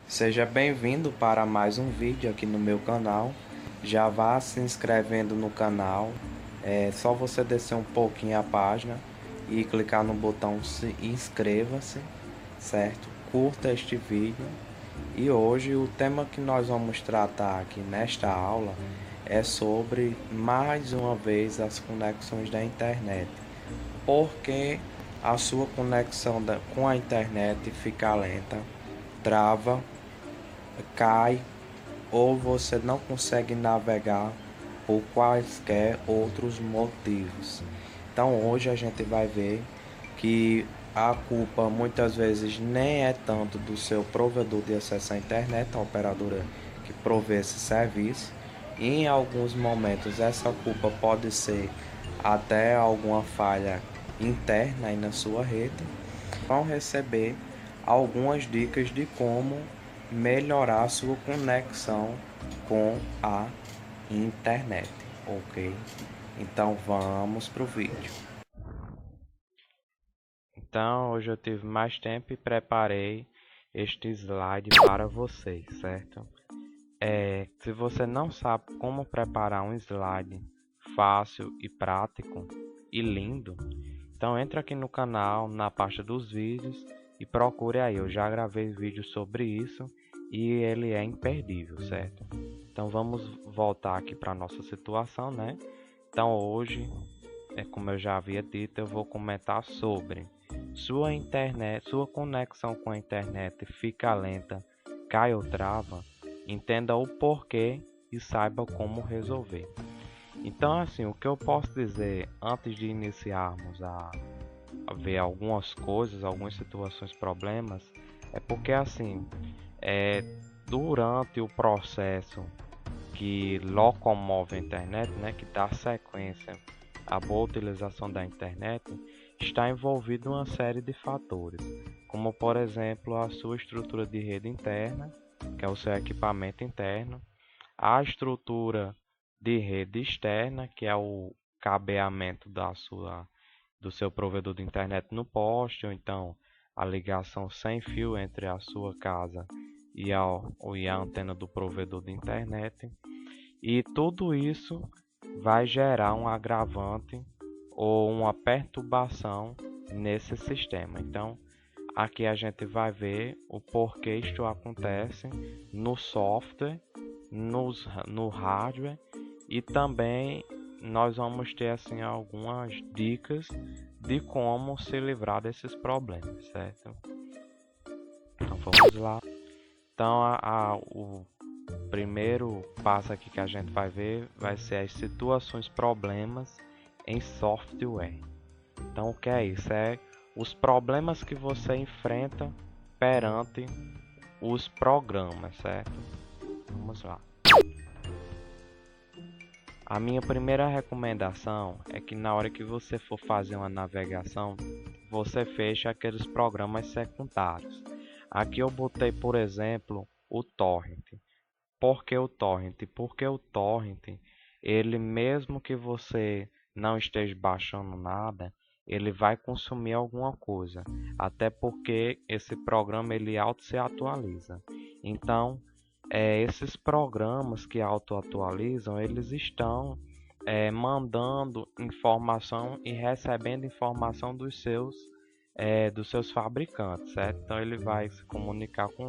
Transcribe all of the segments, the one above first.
Seja bem-vindo para mais um vídeo aqui no meu canal. Já vá se inscrevendo no canal. É só você descer um pouquinho a página e clicar no botão se inscreva-se, certo? Curta este vídeo. E hoje o tema que nós vamos tratar aqui nesta aula é sobre mais uma vez as conexões da internet. Porque a sua conexão com a internet fica lenta, trava, cai ou você não consegue navegar por quaisquer outros motivos. Então hoje a gente vai ver que a culpa muitas vezes nem é tanto do seu provedor de acesso à internet, a operadora que provê esse serviço. E em alguns momentos essa culpa pode ser até alguma falha interna aí na sua rede. Vão receber algumas dicas de como melhorar sua conexão com a internet, ok? Então vamos pro vídeo. Então hoje eu tive mais tempo e preparei este slide para vocês, certo? Se você não sabe como preparar um slide fácil e prático e lindo, então entra aqui no canal, na pasta dos vídeos e procure aí. Eu já gravei vídeo sobre isso e ele é imperdível, certo? Então vamos voltar aqui para nossa situação, né? Então hoje, como eu já havia dito, eu vou comentar sobre sua conexão com a internet fica lenta, cai ou trava. Entenda o porquê e saiba como resolver. Então, assim, o que eu posso dizer antes de iniciarmos a ver algumas coisas, algumas situações, problemas, é porque assim, é, durante o processo que locomove a internet, né, que dá sequência à boa utilização da internet, está envolvido uma série de fatores, como por exemplo a sua estrutura de rede interna, que é o seu equipamento interno, a estrutura de rede externa, que é o cabeamento do seu provedor de internet no poste, ou então a ligação sem fio entre a sua casa e a antena do provedor de internet. E tudo isso vai gerar um agravante ou uma perturbação nesse sistema. Então, aqui a gente vai ver o porquê isto acontece no software, no hardware, e também nós vamos ter assim algumas dicas de como se livrar desses problemas, certo? Então vamos lá. Então o primeiro passo aqui que a gente vai ver vai ser as situações problemas em software. Então o que é isso? É os problemas que você enfrenta perante os programas, certo? Vamos lá. A minha primeira recomendação é que na hora que você for fazer uma navegação, você feche aqueles programas secundários. Aqui eu botei, por exemplo, o torrent. Por que o torrent? Porque o torrent, ele mesmo que você não esteja baixando nada, ele vai consumir alguma coisa, até porque esse programa ele auto se atualiza. Então, esses programas que auto-atualizam, eles estão mandando informação e recebendo informação dos seus fabricantes, certo? Então ele vai se comunicar com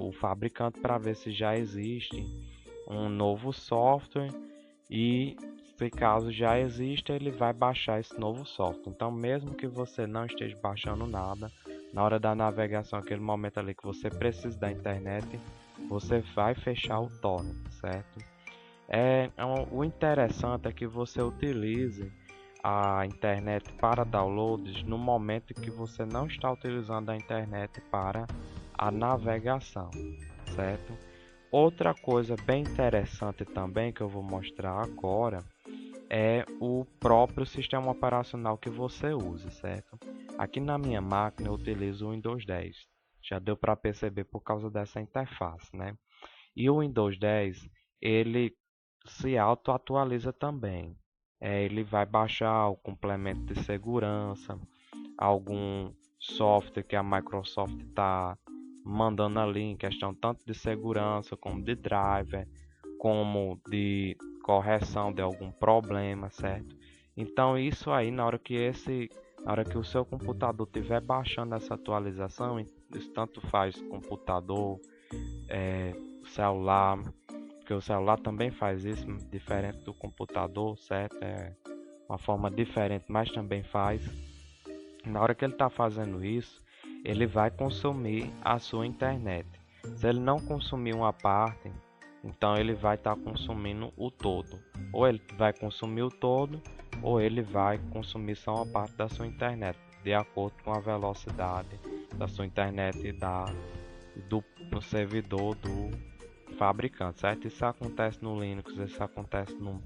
o fabricante para ver se já existe um novo software e se caso já exista, ele vai baixar esse novo software. Então, mesmo que você não esteja baixando nada, na hora da navegação, aquele momento ali que você precisa da internet, você vai fechar o torrent, certo? O interessante é que você utilize a internet para downloads no momento que você não está utilizando a internet para a navegação, certo? Outra coisa bem interessante também que eu vou mostrar agora é o próprio sistema operacional que você usa, certo? Aqui na minha máquina eu utilizo o Windows 10. Já deu para perceber por causa dessa interface, né? E o Windows 10 ele se auto-atualiza também. Ele vai baixar o complemento de segurança, algum software que a Microsoft está mandando ali em questão tanto de segurança, como de driver, como de correção de algum problema, certo? Então isso aí, na hora que o seu computador estiver baixando essa atualização, isso tanto faz computador, celular, porque o celular também faz isso, diferente do computador, certo? É uma forma diferente, mas também faz. Na hora que ele está fazendo isso, ele vai consumir a sua internet. Se ele não consumir uma parte, então ele vai estar consumindo o todo. Ou ele vai consumir o todo, ou ele vai consumir só uma parte da sua internet, de acordo com a velocidade da sua internet e do servidor do fabricante, certo? Isso acontece no Linux, isso acontece no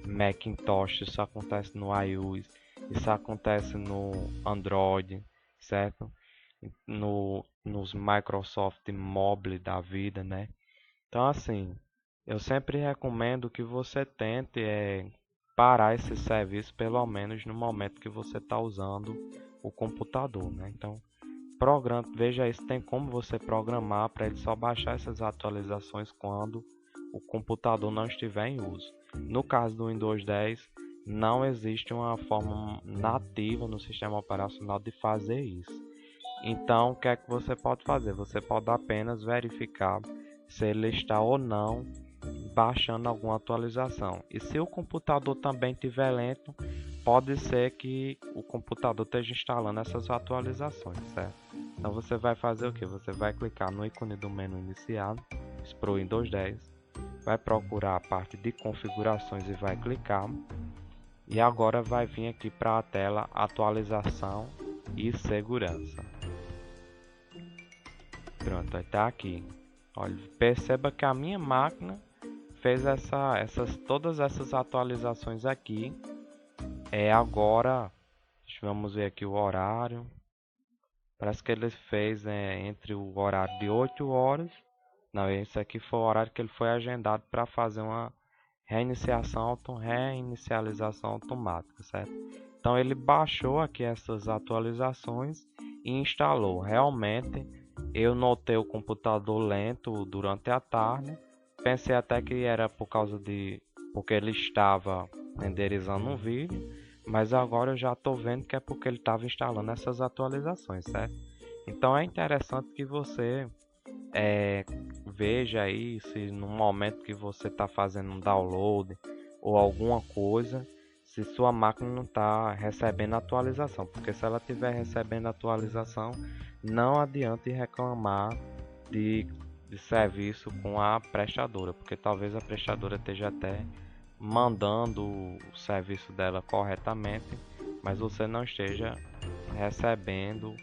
Macintosh, isso acontece no iOS, isso acontece no Android, certo? Nos Microsoft Mobile da vida, né? Então, assim, eu sempre recomendo que você tente parar esse serviço, pelo menos no momento que você está usando o computador, né? Então, veja aí se tem como você programar para ele só baixar essas atualizações quando o computador não estiver em uso. No caso do Windows 10, não existe uma forma nativa no sistema operacional de fazer isso. Então, o que é que você pode fazer? Você pode apenas verificar se ele está ou não baixando alguma atualização. E se o computador também estiver lento, pode ser que o computador esteja instalando essas atualizações, certo? Então você vai fazer o que? Você vai clicar no ícone do menu iniciado, para o Windows 10, vai procurar a parte de configurações e vai clicar. E agora vai vir aqui para a tela atualização e segurança. Pronto, está aqui. Olha, perceba que a minha máquina fez todas essas atualizações aqui. Agora, vamos ver aqui o horário. Parece que ele fez entre o horário de 8 horas. Não, esse aqui foi o horário que ele foi agendado para fazer uma reinicialização automática, certo? Então ele baixou aqui essas atualizações e instalou. Realmente, eu notei o computador lento durante a tarde. Pensei até que era porque ele estava renderizando um vídeo, mas agora eu já estou vendo que é porque ele estava instalando essas atualizações, certo? Então é interessante que você veja aí se no momento que você está fazendo um download ou alguma coisa, se sua máquina não está recebendo atualização, porque se ela estiver recebendo atualização, não adianta reclamar de serviço com a prestadora, porque talvez a prestadora esteja até mandando o serviço dela corretamente, mas você não esteja recebendo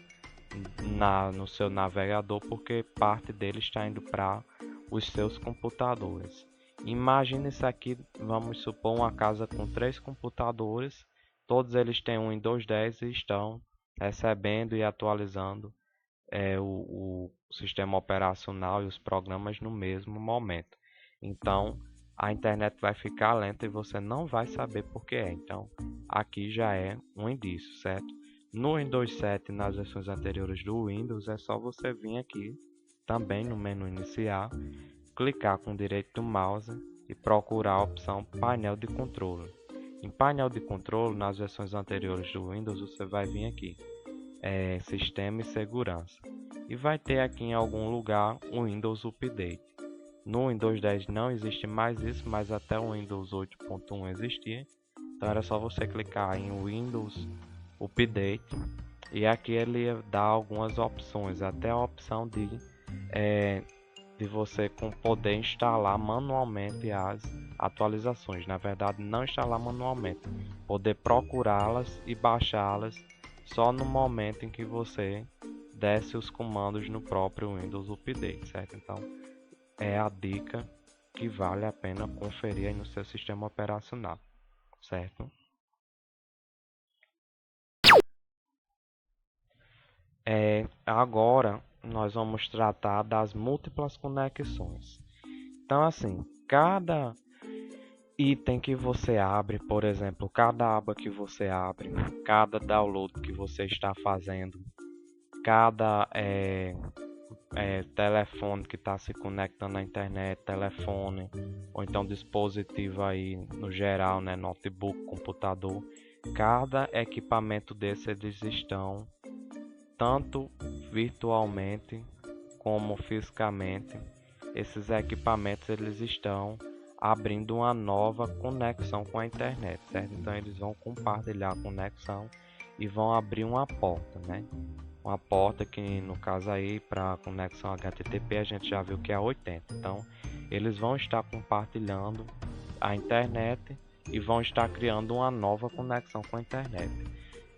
no seu navegador, porque parte dele está indo para os seus computadores. Imagine isso aqui, vamos supor uma casa com 3 computadores, todos eles têm um Windows 10 e estão recebendo e atualizando o sistema operacional e os programas no mesmo momento. Então a internet vai ficar lenta e você não vai saber por que é. Então aqui já é um indício, certo? No Windows 7, nas versões anteriores do Windows, é só você vir aqui também no menu iniciar, clicar com o direito do mouse e procurar a opção painel de controle. Em painel de controle, nas versões anteriores do Windows, você vai vir aqui, sistema e segurança, e vai ter aqui em algum lugar o Windows Update. No Windows 10 não existe mais isso, mas até o Windows 8.1 existia. Então era só você clicar em Windows Update e aqui ele dá algumas opções, até a opção de você poder instalar manualmente as atualizações. Na verdade, não instalar manualmente, poder procurá-las e baixá-las só no momento em que você desce os comandos no próprio Windows Update, certo? Então é a dica que vale a pena conferir aí no seu sistema operacional, certo? Agora nós vamos tratar das múltiplas conexões. Então, assim, cada item que você abre, por exemplo, cada aba que você abre, cada download que você está fazendo, cada telefone que está se conectando à internet, telefone, ou então dispositivo aí no geral, né, notebook, computador. Cada equipamento desse eles estão tanto virtualmente como fisicamente. Esses equipamentos eles estão abrindo uma nova conexão com a internet, certo? Então eles vão compartilhar a conexão e vão abrir uma porta, né? Uma porta que no caso aí para conexão HTTP a gente já viu que é 80. Então eles vão estar compartilhando a internet e vão estar criando uma nova conexão com a internet.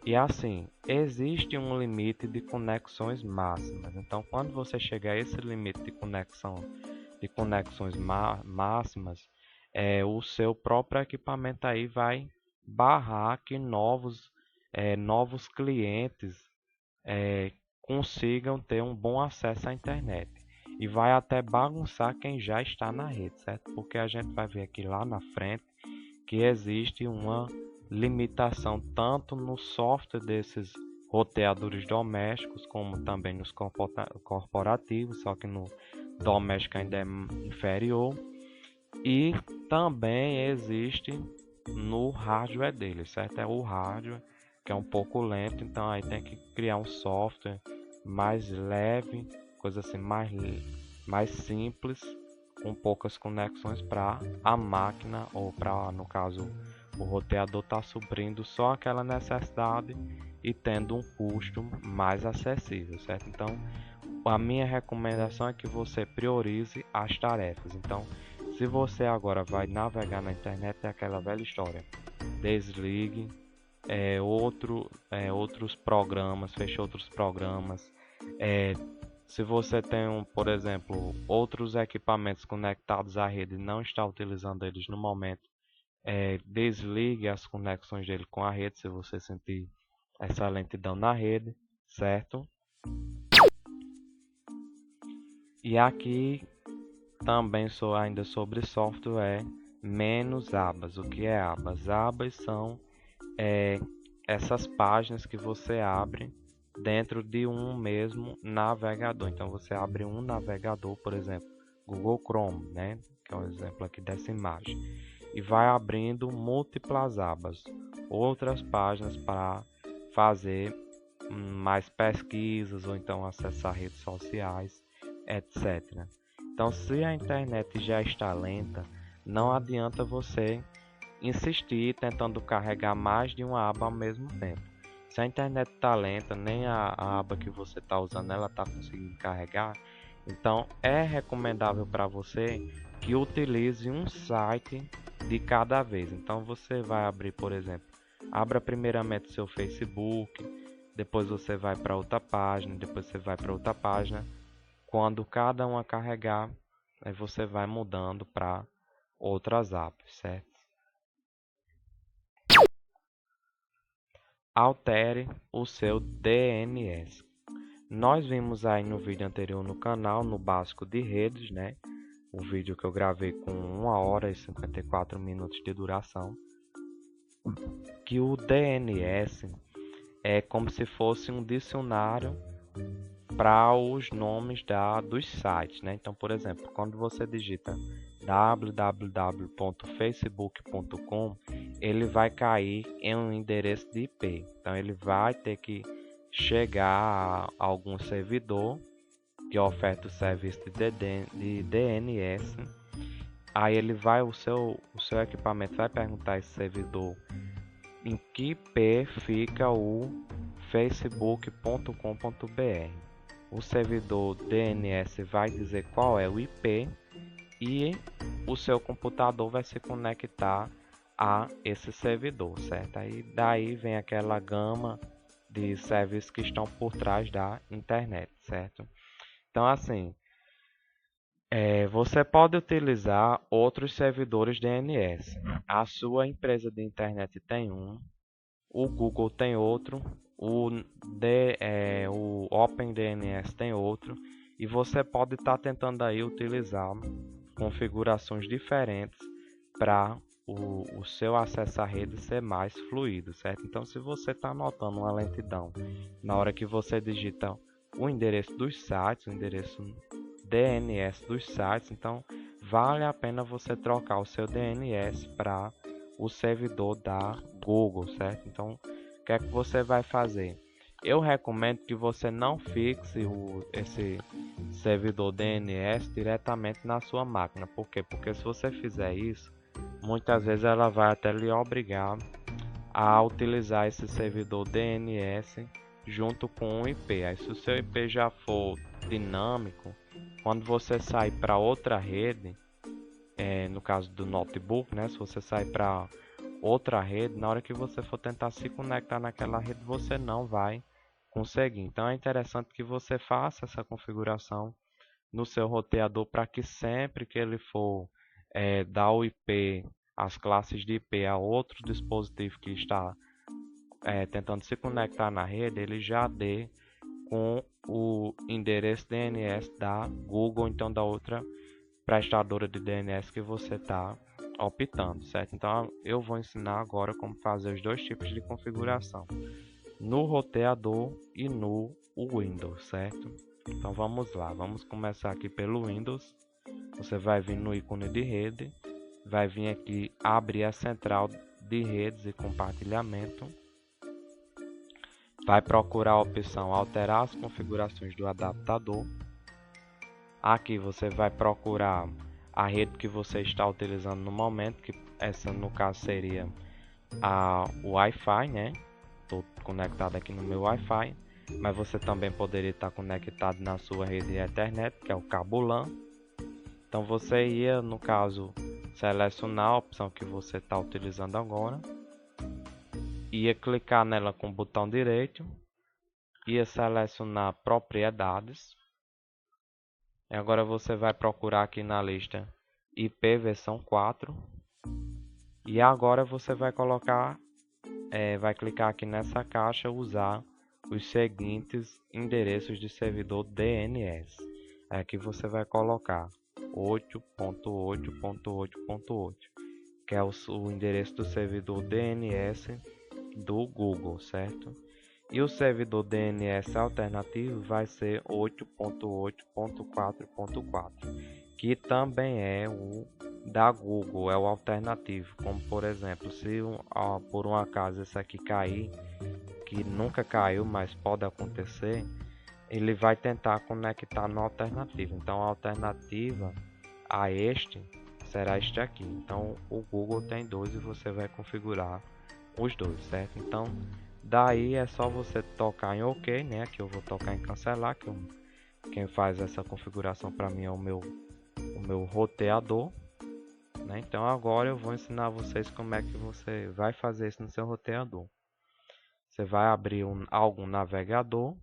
E assim, existe um limite de conexões máximas. Então quando você chegar a esse limite de conexões máximas, o seu próprio equipamento aí vai barrar que novos clientes consigam ter um bom acesso à internet. E vai até bagunçar quem já está na rede, certo? Porque a gente vai ver aqui lá na frente que existe uma limitação tanto no software desses roteadores domésticos, como também nos corporativos, só que no doméstico ainda é inferior. E também existe no hardware dele, certo? É o hardware que é um pouco lento, então aí tem que criar um software mais leve, coisa assim mais simples, com poucas conexões para a máquina ou para, no caso, o roteador tá suprindo só aquela necessidade e tendo um custo mais acessível, certo? Então, a minha recomendação é que você priorize as tarefas. Então, se você agora vai navegar na internet, é aquela velha história: desligue outros programas, feche outros programas. Se você tem, por exemplo, outros equipamentos conectados à rede e não está utilizando eles no momento, desligue as conexões dele com a rede se você sentir essa lentidão na rede, certo? E aqui também sou ainda sobre software, menos abas. O que é abas? Abas são essas páginas que você abre dentro de um mesmo navegador. Então você abre um navegador, por exemplo, Google Chrome, né? Que é um exemplo aqui dessa imagem, e vai abrindo múltiplas abas, outras páginas para fazer mais pesquisas ou então acessar redes sociais, etc. Então, se a internet já está lenta, não adianta você insistir tentando carregar mais de uma aba ao mesmo tempo. Se a internet está lenta, nem a aba que você está usando ela está conseguindo carregar, então é recomendável para você que utilize um site de cada vez. Então você vai abrir, por exemplo, abra primeiramente o seu Facebook, depois você vai para outra página, depois você vai para outra página. Quando cada uma carregar, aí você vai mudando para outras apps, certo? Altere o seu DNS. Nós vimos aí no vídeo anterior no canal, no básico de redes, né? O vídeo que eu gravei com 1 hora e 54 minutos de duração, que o DNS é como se fosse um dicionário para os nomes dos sites, né? Então, por exemplo, quando você digita www.facebook.com, ele vai cair em um endereço de IP. Então, ele vai ter que chegar a algum servidor que oferta o serviço de DNS. Aí o seu equipamento vai perguntar a esse servidor em que IP fica o facebook.com.br. O servidor DNS vai dizer qual é o IP e o seu computador vai se conectar a esse servidor, certo? Aí daí vem aquela gama de serviços que estão por trás da internet, certo? Então assim, você pode utilizar outros servidores DNS. A sua empresa de internet tem um, o Google tem outro, o OpenDNS tem outro, e você pode estar tentando aí utilizar configurações diferentes para o seu acesso à rede ser mais fluido, certo? Então, se você está notando uma lentidão na hora que você digita o endereço dos sites, o endereço DNS dos sites. Então vale a pena você trocar o seu DNS para o servidor da Google, certo? Então o que é que você vai fazer? Eu recomendo que você não fixe esse servidor DNS diretamente na sua máquina. Por quê? Porque se você fizer isso, muitas vezes ela vai até lhe obrigar a utilizar esse servidor DNS junto com o IP. Aí, se o seu IP já for dinâmico, quando você sai para outra rede, no caso do notebook, né? Se você sai para outra rede, na hora que você for tentar se conectar naquela rede, você não vai conseguir. Então é interessante que você faça essa configuração no seu roteador para que sempre que ele for dar o IP, as classes de IP a outro dispositivo que está tentando se conectar na rede, ele já dê com o endereço DNS da Google, então da outra prestadora de DNS que você está optando, certo? Então eu vou ensinar agora como fazer os dois tipos de configuração, no roteador e no Windows, certo? Então vamos lá, vamos começar aqui pelo Windows. Você vai vir no ícone de rede, vai vir aqui abrir a central de redes e compartilhamento, vai procurar a opção alterar as configurações do adaptador. Aqui você vai procurar a rede que você está utilizando no momento, que essa no caso seria a Wi-Fi, né? Estou conectado aqui no meu Wi-Fi, mas você também poderia estar conectado na sua rede Ethernet, que é o cabo LAN. Então você ia, no caso, selecionar a opção que você está utilizando agora, ia clicar nela com o botão direito, ia selecionar propriedades. E agora você vai procurar aqui na lista IP versão 4. E agora você vai colocar, vai clicar aqui nessa caixa, usar os seguintes endereços de servidor DNS. Aqui você vai colocar 8.8.8.8, que é o endereço do servidor DNS do Google, certo? E o servidor DNS alternativo vai ser 8.8.4.4, que também é o da Google, é o alternativo. Como por exemplo, se por um acaso esse aqui cair, que nunca caiu, mas pode acontecer, ele vai tentar conectar no alternativo. Então a alternativa a este será este aqui. Então o Google tem dois e você vai configurar os dois, certo? Então daí é só você tocar em OK, né? Aqui eu vou tocar em cancelar, que quem faz essa configuração para mim é o meu roteador, né? Então agora eu vou ensinar vocês como é que você vai fazer isso no seu roteador. Você vai abrir algum navegador,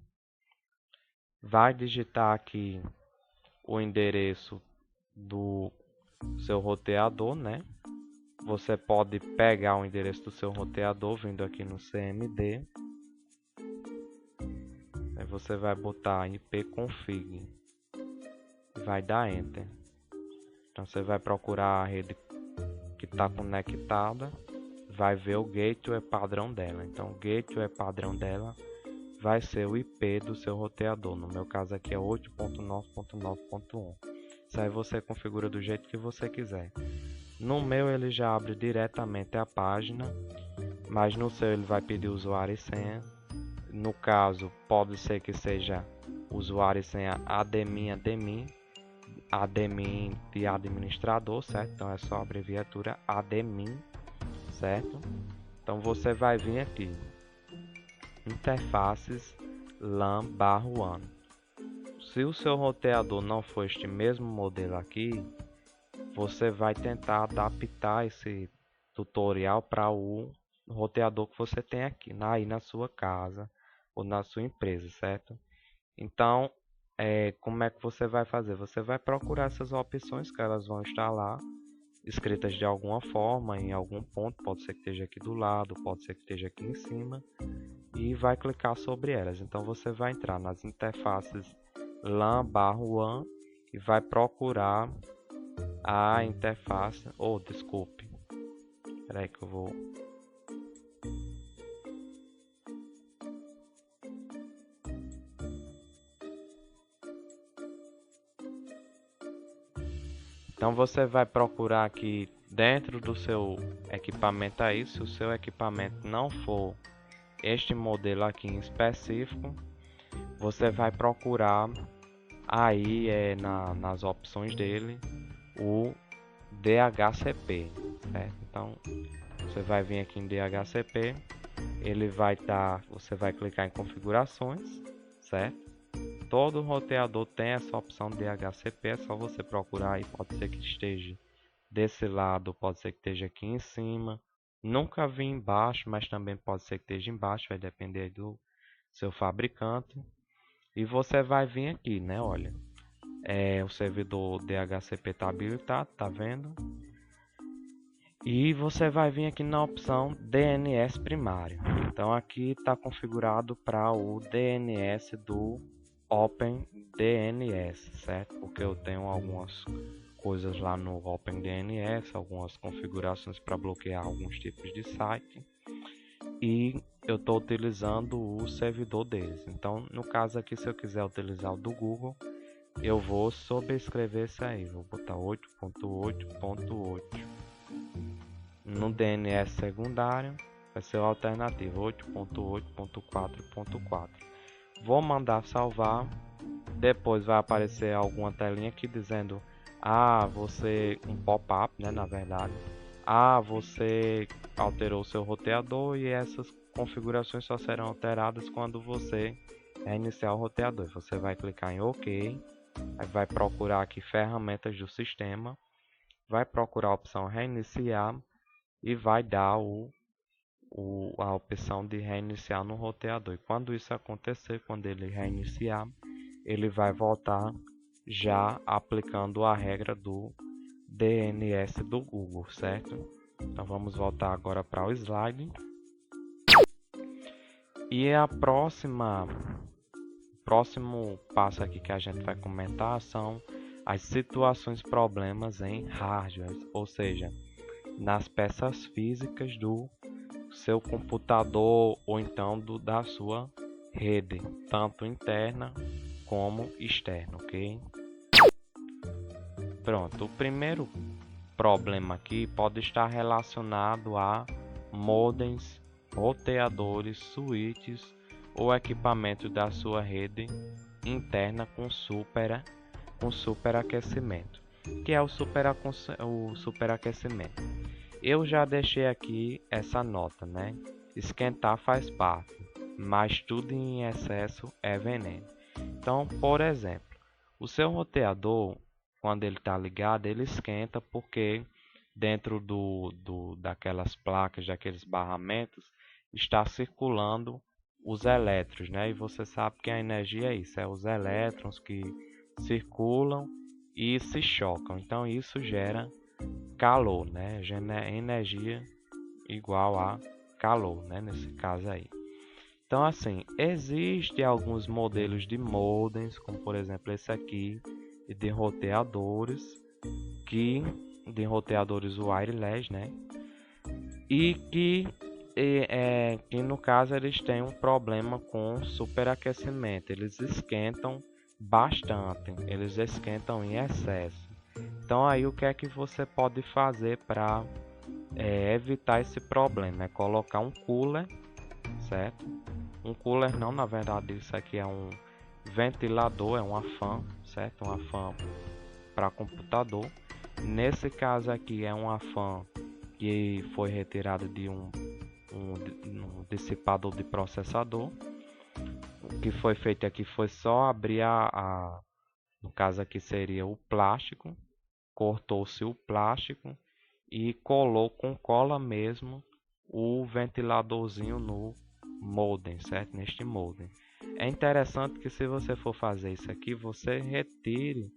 vai digitar aqui o endereço do seu roteador, né? Você pode pegar o endereço do seu roteador vindo aqui no CMD. Aí você vai botar ipconfig, vai dar enter. Então você vai procurar a rede que está conectada, vai ver o gateway padrão dela. Então o gateway padrão dela vai ser o IP do seu roteador. No meu caso aqui é 8.9.9.1. Isso aí você configura do jeito que você quiser. No meu ele já abre diretamente a página, mas no seu ele vai pedir usuário e senha. No caso, pode ser que seja usuário e senha admin de administrador, certo? Então é só a abreviatura admin, certo? Então você vai vir aqui, interfaces LAN/WAN. Se o seu roteador não for este mesmo modelo aqui, você vai tentar adaptar esse tutorial para o roteador que você tem aqui aí na sua casa ou na sua empresa, certo? Então como é que você vai fazer? Você vai procurar essas opções, que elas vão estar lá escritas de alguma forma em algum ponto, pode ser que esteja aqui do lado, pode ser que esteja aqui em cima, e vai clicar sobre elas. Então você vai entrar nas interfaces LAN/WAN e vai procurar a interface, desculpe, espera aí que eu vou Então você vai procurar aqui dentro do seu equipamento aí, se o seu equipamento não for este modelo aqui em específico, você vai procurar aí nas opções dele o DHCP, certo? Então você vai vir aqui em DHCP, ele vai estar, você vai clicar em configurações, certo? Todo roteador tem essa opção de DHCP, é só você procurar aí, pode ser que esteja desse lado, pode ser que esteja aqui em cima. Nunca vi embaixo, mas também pode ser que esteja embaixo, vai depender do seu fabricante. E você vai vir aqui, né? Olha, o servidor DHCP está habilitado, tá vendo? E você vai vir aqui na opção DNS primário. Então aqui está configurado para o DNS do OpenDNS, certo? Porque eu tenho algumas coisas lá no OpenDNS, algumas configurações para bloquear alguns tipos de site. E eu estou utilizando o servidor deles. Então, no caso aqui, se eu quiser utilizar o do Google, eu vou sobrescrever isso aí. Vou botar 8.8.8. No DNS secundário, vai ser a alternativa 8.8.4.4. Vou mandar salvar. Depois vai aparecer alguma telinha aqui dizendo: você, um pop-up, né, na verdade. Você alterou seu roteador e essas configurações só serão alteradas quando você reiniciar o roteador. Você vai clicar em OK, aí vai procurar aqui ferramentas do sistema, vai procurar a opção reiniciar e vai dar a opção de reiniciar no roteador. E quando isso acontecer, quando ele reiniciar, ele vai voltar já aplicando a regra do DNS do Google, certo? Então vamos voltar agora para o slide. E a próximo passo aqui que a gente vai comentar são as situações problemas em hardware, ou seja, nas peças físicas do seu computador ou então da sua rede, tanto interna como externa, ok? Pronto, o primeiro problema aqui pode estar relacionado a modems, roteadores, switches ou equipamento da sua rede interna com superaquecimento. Que é o superaquecimento? Eu já deixei aqui essa nota, né? Esquentar faz parte, mas tudo em excesso é veneno. Então, por exemplo, o seu roteador, quando ele está ligado, ele esquenta porque dentro daquelas placas, daqueles barramentos, está circulando os elétrons, né? E você sabe que a energia é isso, é os elétrons que circulam e se chocam. Então isso gera calor, né? Energia igual a calor, né? Nesse caso aí. Então assim, existem alguns modelos de modems, como por exemplo esse aqui, e de roteadores, que wireless, né? E que no caso eles têm um problema com superaquecimento, eles esquentam bastante, eles esquentam em excesso. Então aí o que é que você pode fazer para evitar esse problema? É colocar um cooler, certo? Um cooler não, na verdade isso aqui é um ventilador, é uma fan, certo? Uma fan para computador. Nesse caso aqui é uma fan que foi retirada de um dissipador de processador. O que foi feito aqui foi só abrir no caso aqui seria o plástico, cortou-se o plástico e colou com cola mesmo o ventiladorzinho no modem, certo? Neste modem. É interessante que se você for fazer isso aqui, você retire,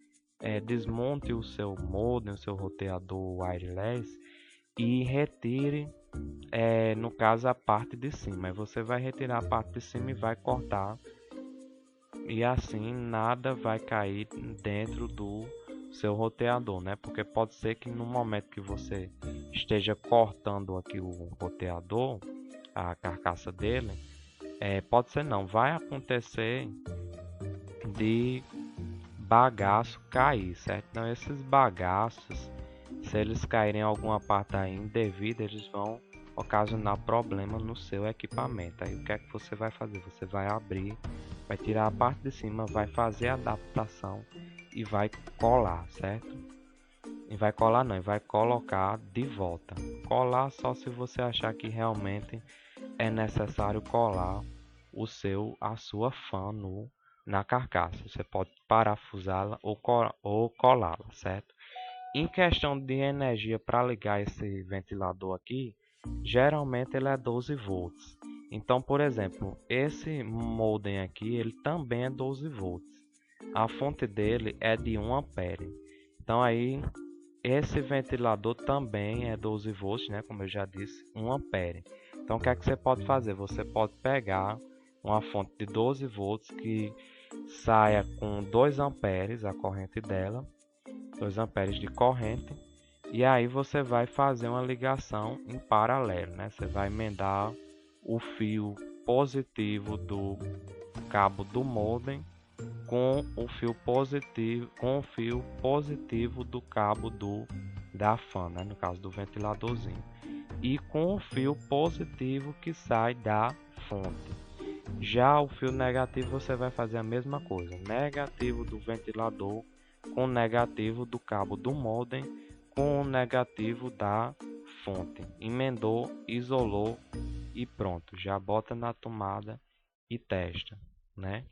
desmonte o seu modem, o seu roteador wireless e retire, no caso, a parte de cima. Aí você vai retirar a parte de cima e vai cortar, e assim nada vai cair dentro do seu roteador, né? Porque pode ser que no momento que você esteja cortando aqui o roteador, a carcaça dele, pode ser não, vai acontecer de bagaço cair, certo? Então esses bagaços, se eles caírem em alguma parte aí indevida, eles vão ocasionar problema no seu equipamento. Aí o que é que você vai fazer? Você vai abrir, vai tirar a parte de cima, vai fazer a adaptação e vai colar, certo? E vai colar não, e vai colocar de volta. Colar só se você achar que realmente é necessário colar a sua fan na carcaça. Você pode parafusá-la ou colá-la, certo? Em questão de energia para ligar esse ventilador aqui, geralmente ele é 12 volts. Então, por exemplo, esse modem aqui, ele também é 12 volts. A fonte dele é de 1 ampere. Então aí esse ventilador também é 12 volts, né? Como eu já disse, 1 ampere. Então o que é que você pode fazer? Você pode pegar uma fonte de 12 volts que saia com 2 amperes a corrente dela, 2 amperes de corrente, e aí você vai fazer uma ligação em paralelo, né? Você vai emendar o fio positivo do cabo do modem com o fio positivo do cabo da fan, né? No caso do ventiladorzinho, e com o fio positivo que sai da fonte. Já o fio negativo você vai fazer a mesma coisa, negativo do ventilador com negativo do cabo do modem com o negativo da fonte. Emendou, isolou e pronto, já bota na tomada e testa, né?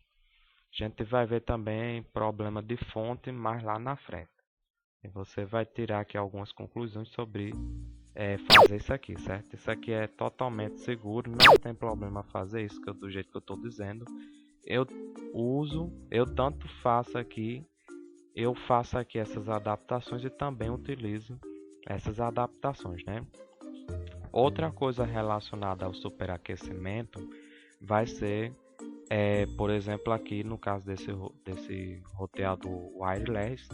A gente vai ver também problema de fonte mais lá na frente. E você vai tirar aqui algumas conclusões sobre fazer isso aqui, certo? Isso aqui é totalmente seguro, não tem problema fazer isso do jeito que eu estou dizendo. Eu faço aqui essas adaptações e também utilizo essas adaptações, né? Outra coisa relacionada ao superaquecimento vai ser, por exemplo, aqui no caso desse roteador wireless,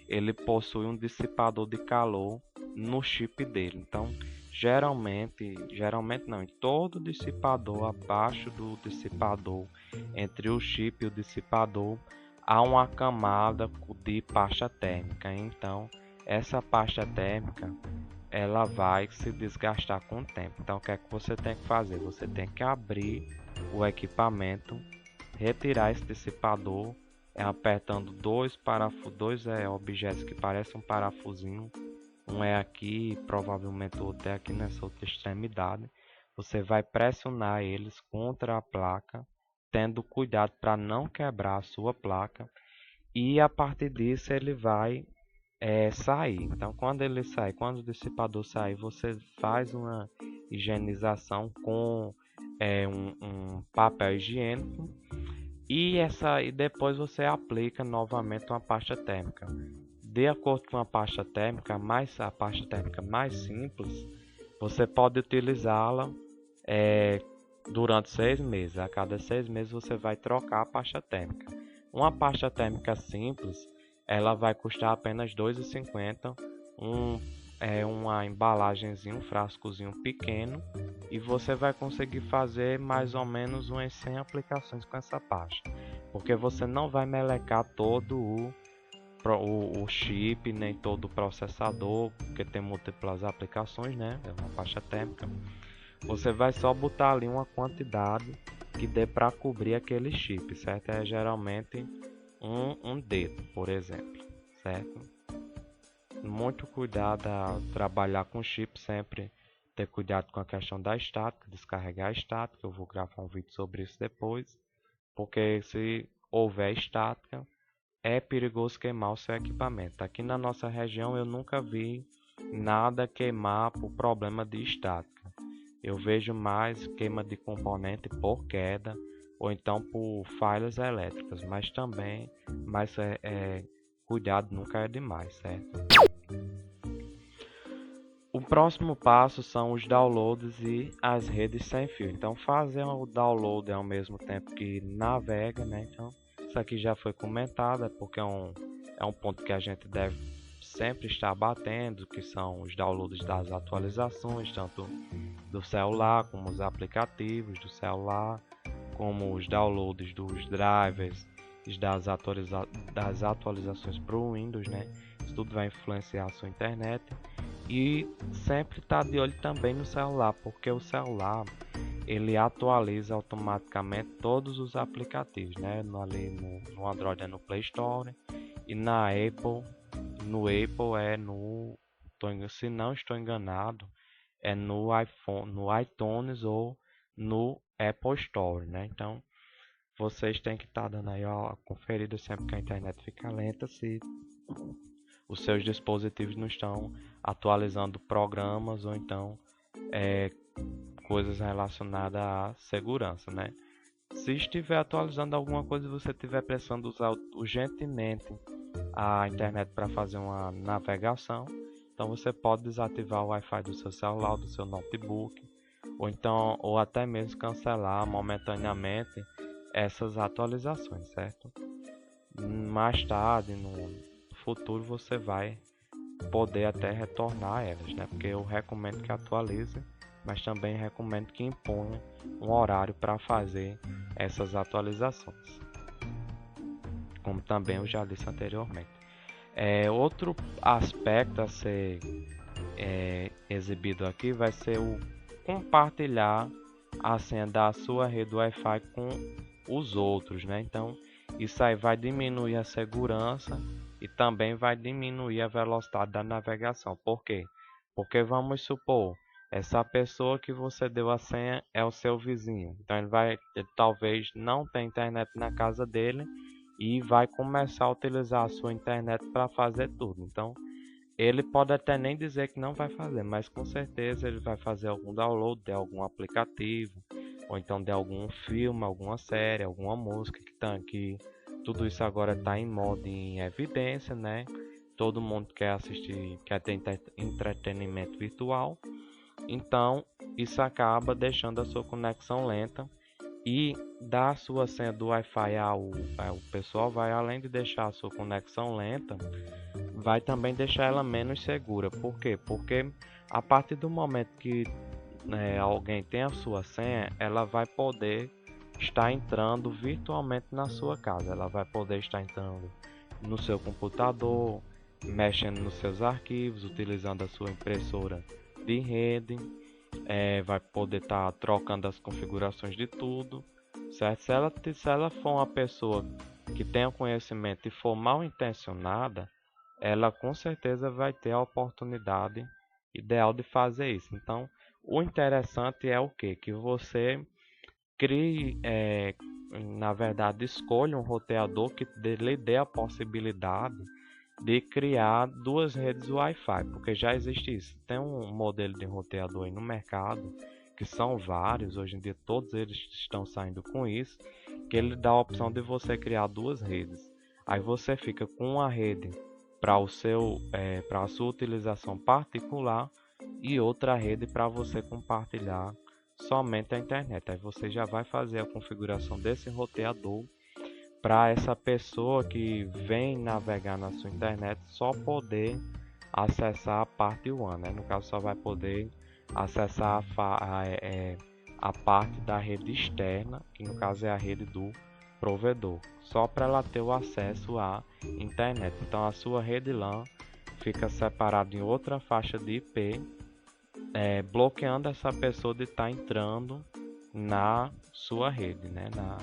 ele possui um dissipador de calor no chip dele. Então, geralmente não, em todo dissipador, abaixo do dissipador, entre o chip e o dissipador, há uma camada de pasta térmica. Então, essa pasta térmica ela vai se desgastar com o tempo. Então, o que é que você tem que fazer? Você tem que abrir o equipamento, retirar esse dissipador, apertando dois objetos que parecem um parafusinho. Um é aqui, provavelmente o outro é aqui nessa outra extremidade. Você vai pressionar eles contra a placa, tendo cuidado para não quebrar a sua placa. E a partir disso ele vai sair. Então quando o dissipador sair, você faz uma higienização com um papel higiênico e depois você aplica novamente uma pasta térmica. De acordo com a pasta térmica mais simples, você pode utilizá-la durante 6 meses. A cada 6 meses você vai trocar a pasta térmica. Uma pasta térmica simples, ela vai custar apenas R$ 2,50. Uma embalagenzinha, um frascozinho pequeno, e você vai conseguir fazer mais ou menos umas 100 aplicações com essa pasta, porque você não vai melecar todo o chip, nem todo o processador, porque tem múltiplas aplicações, né? É uma pasta térmica. Você vai só botar ali uma quantidade que dê para cobrir aquele chip, certo? É geralmente um dedo, por exemplo, certo? Muito cuidado a trabalhar com chip, sempre ter cuidado com a questão da estática, descarregar a estática. Eu vou gravar um vídeo sobre isso depois, porque se houver estática, é perigoso queimar o seu equipamento. Aqui na nossa região eu nunca vi nada queimar por problema de estática. Eu vejo mais queima de componente por queda ou então por falhas elétricas, mas cuidado nunca é demais, certo? O próximo passo são os downloads e as redes sem fio. Então fazer o download ao mesmo tempo que navega, né? Então isso aqui já foi comentado, porque é um ponto que a gente deve sempre estar batendo, que são os downloads das atualizações, tanto do celular como os aplicativos do celular, como os downloads dos drivers das atualizações para o Windows, né? Isso tudo vai influenciar a sua internet. E sempre tá de olho também no celular, porque o celular ele atualiza automaticamente todos os aplicativos, né? No Android é no Play Store e na Apple, no Apple é no, se não estou enganado, é no iPhone, no iTunes ou no Apple Store, né? Então vocês têm que estar dando aí uma conferida sempre que a internet fica lenta, se os seus dispositivos não estão atualizando programas ou então coisas relacionadas à segurança, né? Se estiver atualizando alguma coisa e você estiver precisando usar urgentemente a internet para fazer uma navegação, então você pode desativar o Wi-Fi do seu celular, do seu notebook, ou até mesmo cancelar momentaneamente essas atualizações, certo? Mais tarde, no futuro, você vai poder até retornar elas, né? Porque eu recomendo que atualize, mas também recomendo que imponha um horário para fazer essas atualizações, como também eu já disse anteriormente. Outro aspecto a ser exibido aqui vai ser o compartilhar a senha da sua rede Wi-Fi com os outros, né? Então isso aí vai diminuir a segurança e também vai diminuir a velocidade da navegação. Por quê? Porque vamos supor, essa pessoa que você deu a senha é o seu vizinho. Então ele talvez não tenha internet na casa dele e vai começar a utilizar a sua internet para fazer tudo. Então ele pode até nem dizer que não vai fazer, mas com certeza ele vai fazer algum download de algum aplicativo, ou então de algum filme, alguma série, alguma música que tudo isso agora está em modo em evidência, né? Todo mundo quer assistir, quer ter entretenimento virtual, então isso acaba deixando a sua conexão lenta e dar a sua senha do Wi-Fi ao pessoal vai, além de deixar a sua conexão lenta, vai também deixar ela menos segura. Por quê? Porque a partir do momento que alguém tem a sua senha, ela vai poder estar entrando virtualmente na sua casa. Ela vai poder estar entrando no seu computador, mexendo nos seus arquivos, utilizando a sua impressora de rede, vai poder estar trocando as configurações de tudo, certo? Se ela for uma pessoa que tenha conhecimento e for mal intencionada, ela com certeza vai ter a oportunidade ideal de fazer isso. Então, o interessante é o que? Que você crie, na verdade, escolha um roteador que lhe dê a possibilidade de criar duas redes Wi-Fi, porque já existe isso. Tem um modelo de roteador aí no mercado, que são vários, hoje em dia todos eles estão saindo com isso, que ele dá a opção de você criar duas redes. Aí você fica com uma rede para para a sua utilização particular e outra rede para você compartilhar somente a internet. Aí você já vai fazer a configuração desse roteador para essa pessoa que vem navegar na sua internet só poder acessar a parte WAN, né? No caso, só vai poder acessar a parte da rede externa, que no caso é a rede do provedor, só para ela ter o acesso à internet. Então a sua rede LAN fica separada em outra faixa de IP, bloqueando essa pessoa de estar entrando na sua rede, né? Na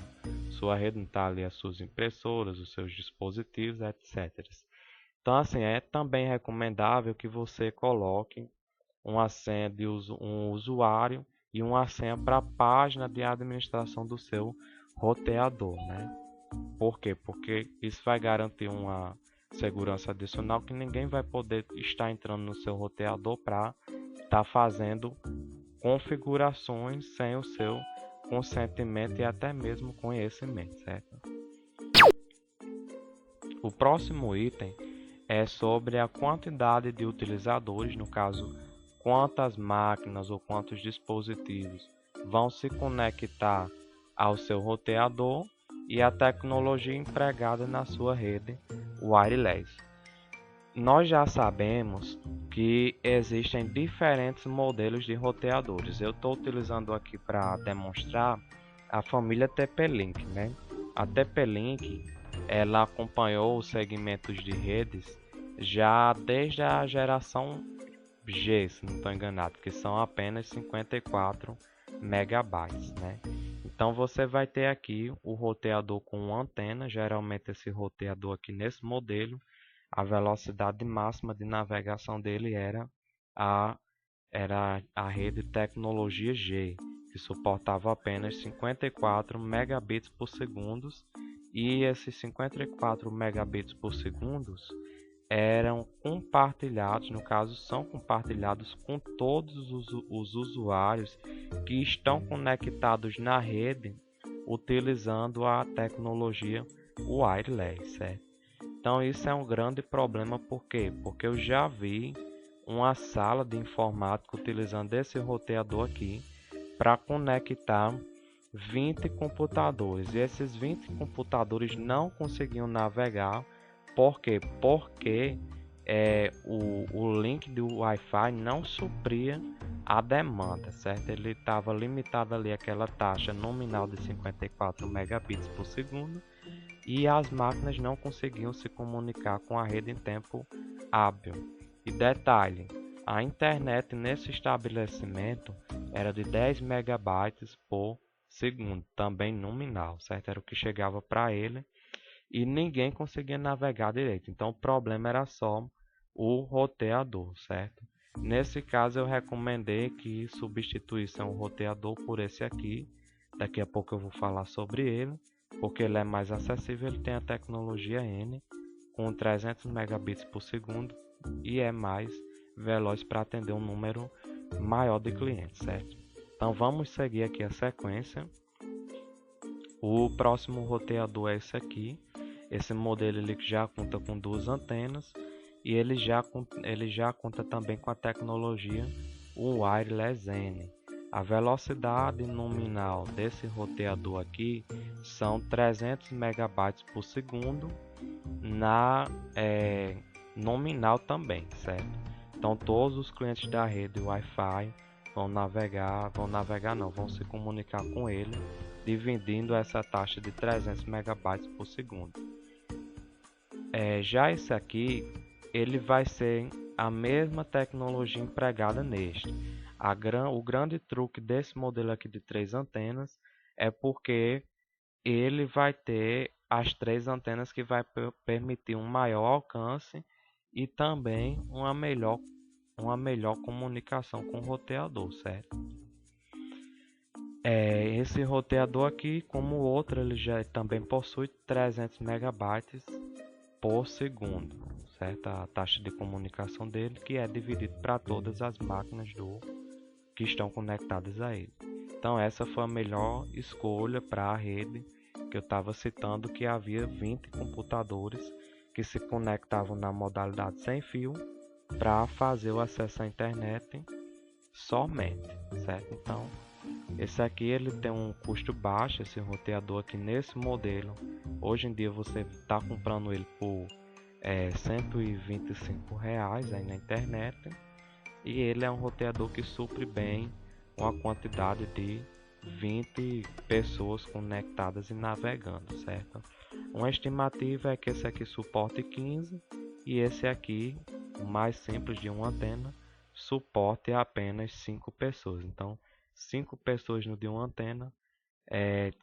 sua rede não está ali as suas impressoras, os seus dispositivos, etc. Então assim, é também recomendável que você coloque uma senha de um usuário e uma senha para a página de administração do seu roteador, né? Por quê? Porque isso vai garantir uma segurança adicional que ninguém vai poder estar entrando no seu roteador para estar fazendo configurações sem o seu consentimento e até mesmo conhecimento, certo? O próximo item é sobre a quantidade de utilizadores, no caso, quantas máquinas ou quantos dispositivos vão se conectar ao seu roteador e a tecnologia empregada na sua rede wireless. Nós já sabemos que existem diferentes modelos de roteadores. Eu estou utilizando aqui para demonstrar a família TP-Link, né? A TP-Link ela acompanhou os segmentos de redes já desde a geração G, se não estou enganado, que são apenas 54 megabytes, né? Então você vai ter aqui o roteador com uma antena, geralmente esse roteador aqui nesse modelo, a velocidade máxima de navegação dele a, era a rede tecnologia G, que suportava apenas 54 megabits por segundo, e esses 54 megabits por segundo eram compartilhados, no caso são compartilhados com todos os usuários que estão conectados na rede utilizando a tecnologia wireless, certo? Então isso é um grande problema, por quê? Porque eu já vi uma sala de informática utilizando esse roteador aqui para conectar 20 computadores, e esses 20 computadores não conseguiam navegar. Por quê? Porque o link do Wi-Fi não supria a demanda, certo? Ele estava limitado ali àquela taxa nominal de 54 megabits por segundo, e as máquinas não conseguiam se comunicar com a rede em tempo hábil. E detalhe, a internet nesse estabelecimento era de 10 megabytes por segundo, também nominal, certo? Era o que chegava para ele, e ninguém conseguia navegar direito. Então o problema era só o roteador, certo? Nesse caso eu recomendei que substituíssem o roteador por esse aqui. Daqui a pouco eu vou falar sobre ele, porque ele é mais acessível, ele tem a tecnologia N com 300 megabits por segundo e é mais veloz para atender um número maior de clientes, certo? Então vamos seguir aqui a sequência. O próximo roteador é esse aqui. Esse modelo ele já conta com duas antenas e ele já conta também com a tecnologia Wireless N. A velocidade nominal desse roteador aqui são 300 megabytes por segundo na nominal também, certo? Então todos os clientes da rede Wi-Fi vão se comunicar com ele, dividindo essa taxa de 300 megabytes por segundo. Já esse aqui, ele vai ser a mesma tecnologia empregada neste. O grande truque desse modelo aqui de 3 antenas é porque ele vai ter as 3 antenas que vai permitir um maior alcance e também uma melhor comunicação com o roteador, certo? Esse roteador aqui, como o outro, ele já também possui 300 megabytes por segundo, certo? A taxa de comunicação dele, que é dividido para todas as máquinas que estão conectadas a ele. Então essa foi a melhor escolha para a rede que eu estava citando, que havia 20 computadores que se conectavam na modalidade sem fio para fazer o acesso à internet somente, certo? Então esse aqui ele tem um custo baixo, esse roteador aqui nesse modelo. Hoje em dia você está comprando ele por R$125 aí na internet, e ele é um roteador que supre bem uma quantidade de 20 pessoas conectadas e navegando, certo? Uma estimativa é que esse aqui suporte 15 e esse aqui, o mais simples de uma antena, suporte apenas 5 pessoas. Então 5 pessoas no de uma antena,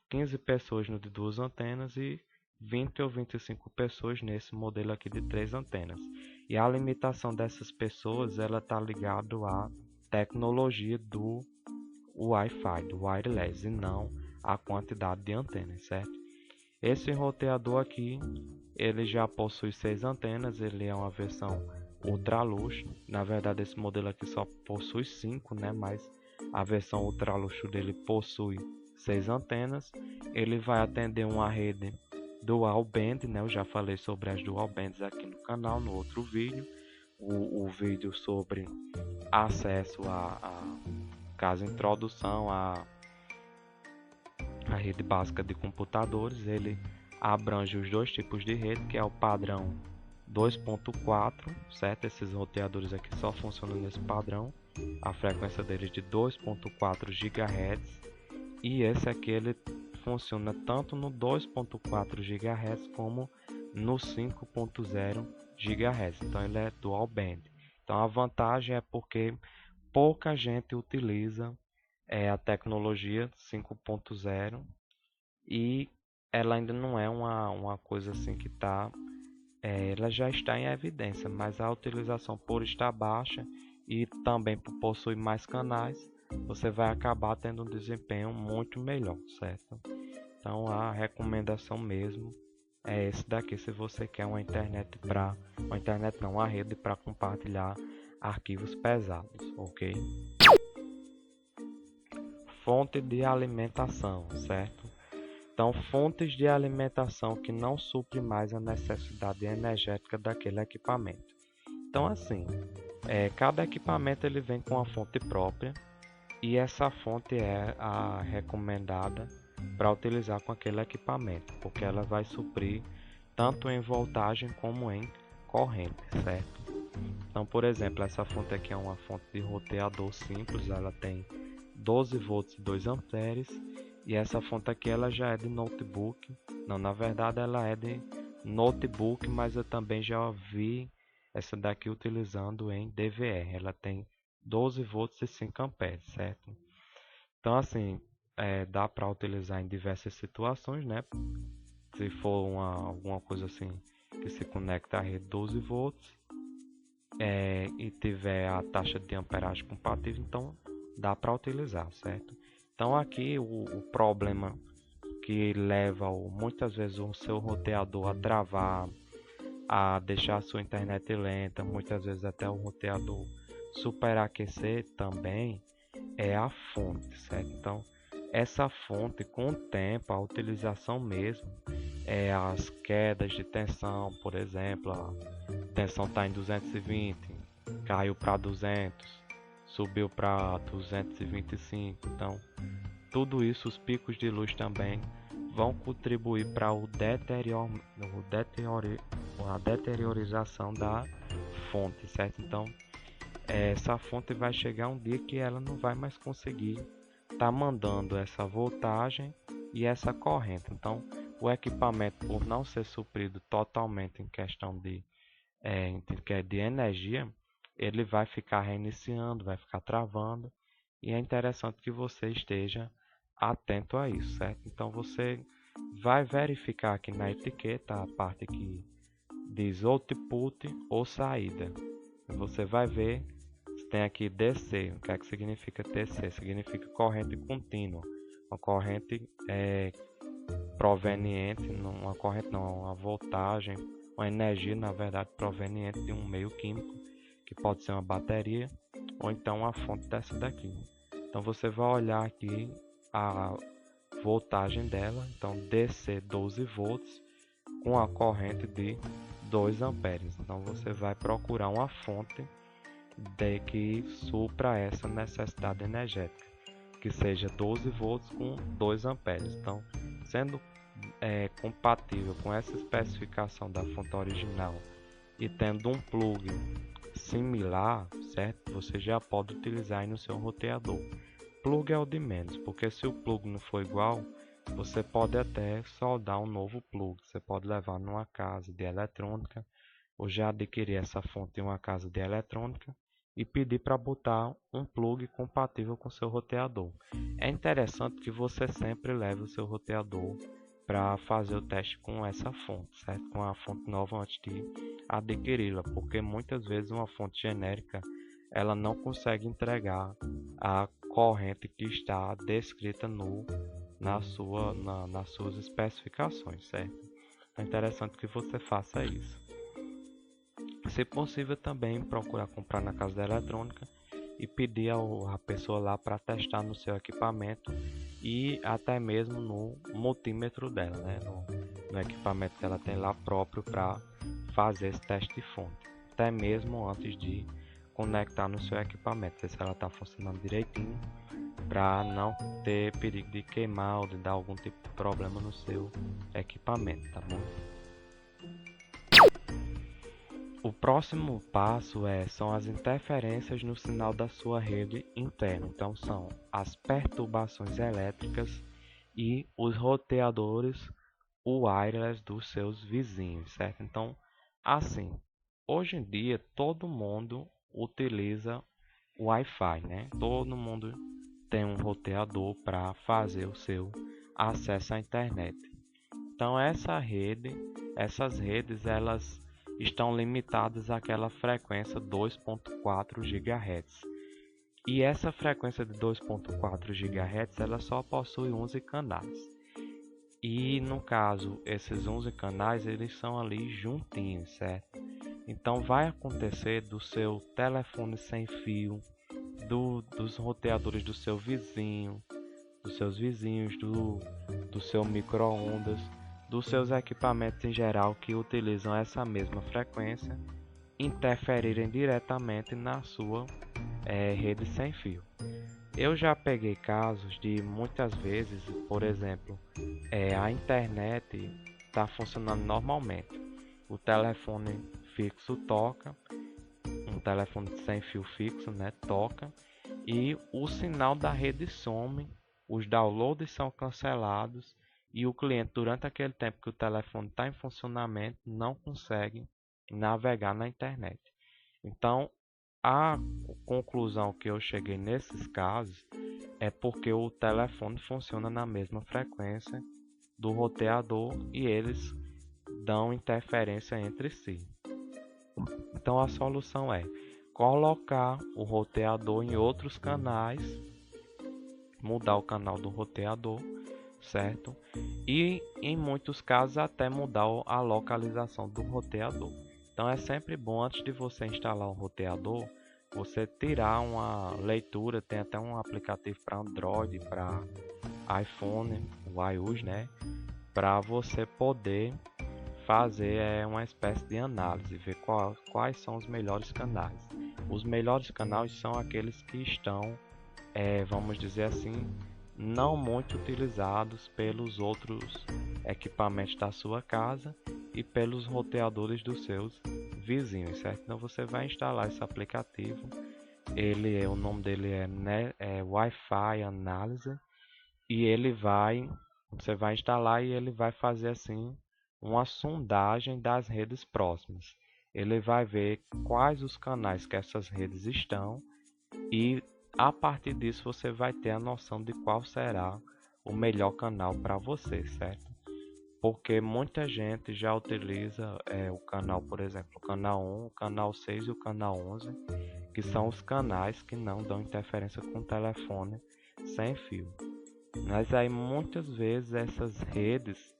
15 pessoas no de duas antenas e 20 ou 25 pessoas nesse modelo aqui de 3 antenas. E a limitação dessas pessoas, ela está ligada à tecnologia do Wi-Fi, do wireless, e não à quantidade de antenas, certo? Esse roteador aqui, ele já possui 6 antenas, ele é uma versão ultra luxo. Na verdade esse modelo aqui só possui 5, né? Mas a versão ultra luxo dele possui 6 antenas. Ele vai atender uma rede dual band, né? Eu já falei sobre as dual bands aqui no canal, no outro vídeo. O vídeo sobre acesso caso introdução à rede básica de computadores. Ele abrange os dois tipos de rede, que é o padrão 2.4, certo? Esses roteadores aqui só funcionam nesse padrão. A frequência dele é de 2.4 GHz, e esse aqui ele funciona tanto no 2.4 GHz como no 5.0 GHz. Então ele é dual band. Então a vantagem é porque pouca gente utiliza a tecnologia 5.0 e ela ainda não é uma coisa assim que ela já está em evidência, mas a utilização por estar baixa e também por possuir mais canais, você vai acabar tendo um desempenho muito melhor, certo? Então a recomendação mesmo é esse daqui, se você quer uma internet uma rede para compartilhar arquivos pesados, ok? Fonte de alimentação, certo? Então, fontes de alimentação que não suprem mais a necessidade energética daquele equipamento. Então, assim, cada equipamento ele vem com uma fonte própria e essa fonte é a recomendada para utilizar com aquele equipamento, porque ela vai suprir tanto em voltagem como em corrente, certo? Então, por exemplo, essa fonte aqui é uma fonte de roteador simples, ela tem 12 volts e 2 amperes, e essa fonte aqui ela já é de notebook. Não, na verdade ela é de notebook, mas eu também já vi essa daqui utilizando em DVR. Ela tem 12 volts e 5 amperes, certo? Então assim, dá para utilizar em diversas situações, né? Se for alguma coisa assim que se conecta à rede 12 volts e tiver a taxa de amperagem compatível, então dá para utilizar, certo? Então aqui o problema que leva muitas vezes o seu roteador a travar, a deixar a sua internet lenta, muitas vezes até o roteador superaquecer também, é a fonte, certo? Então essa fonte, com o tempo, a utilização mesmo, as quedas de tensão, por exemplo, a tensão está em 220, caiu para 200, subiu para 225, então tudo isso, os picos de luz também vão contribuir para a deteriorização da fonte, certo? Então essa fonte vai chegar um dia que ela não vai mais conseguir estar mandando essa voltagem e essa corrente. Então o equipamento, por não ser suprido totalmente em questão de energia, ele vai ficar reiniciando, vai ficar travando, e é interessante que você esteja atento a isso, certo? Então você vai verificar aqui na etiqueta a parte que diz output ou saída. Você vai ver se tem aqui DC. O que é que significa DC? Significa corrente contínua, uma corrente proveniente, uma corrente não, uma voltagem, uma energia na verdade proveniente de um meio químico, que pode ser uma bateria ou então a fonte dessa daqui. Então você vai olhar aqui a voltagem dela, então DC 12 volts com a corrente de 2 amperes. Então você vai procurar uma fonte que supra essa necessidade energética, que seja 12 volts com 2 amperes. Então, sendo compatível com essa especificação da fonte original e tendo um plug similar, certo? Você já pode utilizar aí no seu roteador. Plug é o de menos, porque se o plug não for igual, você pode até soldar um novo plug. Você pode levar numa casa de eletrônica ou já adquirir essa fonte em uma casa de eletrônica e pedir para botar um plug compatível com seu roteador. É interessante que você sempre leve o seu roteador para fazer o teste com essa fonte, certo? Com a fonte nova antes de adquiri-la, porque muitas vezes uma fonte genérica ela não consegue entregar a corrente que está descrita nas suas especificações, certo? É interessante que você faça isso. Se possível, também procurar comprar na casa da eletrônica e pedir a pessoa lá para testar no seu equipamento e até mesmo no multímetro dela, né? no equipamento que ela tem lá próprio para fazer esse teste de fonte, até mesmo antes de conectar no seu equipamento, ver se ela está funcionando direitinho, para não ter perigo de queimar ou de dar algum tipo de problema no seu equipamento, tá bom? O próximo passo são as interferências no sinal da sua rede interna. Então são as perturbações elétricas e os roteadores wireless dos seus vizinhos, certo? Então, assim, hoje em dia todo mundo utiliza o Wi-Fi, né? Todo mundo tem um roteador para fazer o seu acesso à internet. Então, essas redes, elas estão limitadas àquela frequência 2.4 GHz. E essa frequência de 2.4 GHz, ela só possui 11 canais. E no caso, esses 11 canais, eles são ali juntinhos, certo? Então vai acontecer do seu telefone sem fio, dos roteadores do seu vizinho, dos seus vizinhos, do seu micro-ondas, dos seus equipamentos em geral que utilizam essa mesma frequência, interferirem diretamente na sua rede sem fio. Eu já peguei casos de muitas vezes, por exemplo, a internet está funcionando normalmente. O telefone fixo toca, um telefone sem fio fixo, né, toca, e o sinal da rede some, os downloads são cancelados e o cliente, durante aquele tempo que o telefone está em funcionamento, não consegue navegar na internet. Então, a conclusão que eu cheguei nesses casos é porque o telefone funciona na mesma frequência do roteador e eles dão interferência entre si. Então a solução é colocar o roteador em outros canais, mudar o canal do roteador, certo? E em muitos casos até mudar a localização do roteador. Então é sempre bom, antes de você instalar o roteador, você tirar uma leitura. Tem até um aplicativo para Android, para iPhone, o iOS, né? Para você poder fazer uma espécie de análise, ver quais são os melhores canais. Os melhores canais são aqueles que estão, vamos dizer assim, não muito utilizados pelos outros equipamentos da sua casa e pelos roteadores dos seus vizinhos, certo? Então você vai instalar esse aplicativo. O nome dele é Wi-Fi Analyzer, e você vai instalar e ele vai fazer assim uma sondagem das redes próximas. Ele vai ver quais os canais que essas redes estão e a partir disso você vai ter a noção de qual será o melhor canal para você, certo? Porque muita gente já utiliza o canal, por exemplo, o canal 1, o canal 6 e o canal 11, que são os canais que não dão interferência com o telefone sem fio. Mas aí muitas vezes essas redes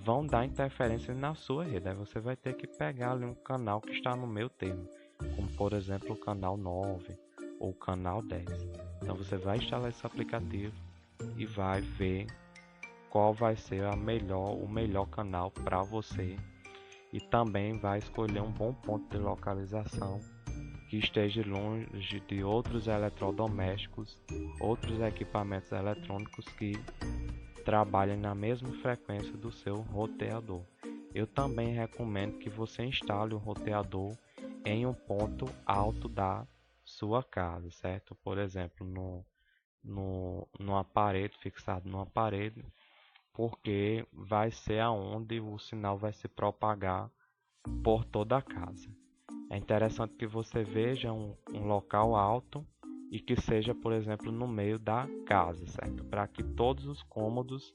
vão dar interferência na sua rede. Aí você vai ter que pegar ali um canal que está no meio termo, como por exemplo o canal 9 ou o canal 10. Então você vai instalar esse aplicativo e vai ver qual vai ser o melhor canal para você, e também vai escolher um bom ponto de localização que esteja longe de outros eletrodomésticos, outros equipamentos eletrônicos que trabalhem na mesma frequência do seu roteador. Eu também recomendo que você instale o roteador em um ponto alto da sua casa, certo? Por exemplo, numa parede, fixado numa parede, porque vai ser aonde o sinal vai se propagar por toda a casa. É interessante que você veja um local alto e que seja, por exemplo, no meio da casa, certo? Para que todos os cômodos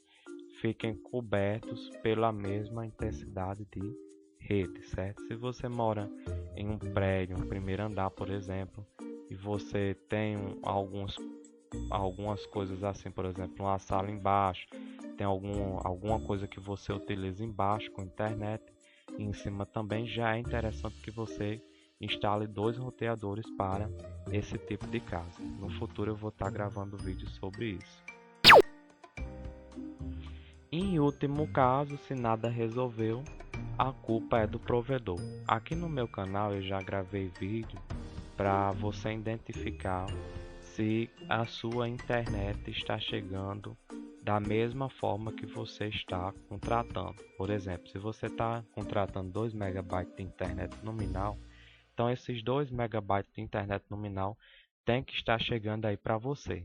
fiquem cobertos pela mesma intensidade de rede, certo? Se você mora em um prédio, um primeiro andar, por exemplo, e você tem algumas coisas assim, por exemplo, uma sala embaixo, tem alguma coisa que você utiliza embaixo com internet, e em cima também, já é interessante que você instale 2 roteadores para esse tipo de casa. No futuro eu vou estar gravando vídeos sobre isso. Em último caso, se nada resolveu, a culpa é do provedor. Aqui no meu canal eu já gravei vídeo para você identificar se a sua internet está chegando da mesma forma que você está contratando. Por exemplo, se você está contratando 2 MB de internet nominal, então esses 2 MB de internet nominal tem que estar chegando aí para você.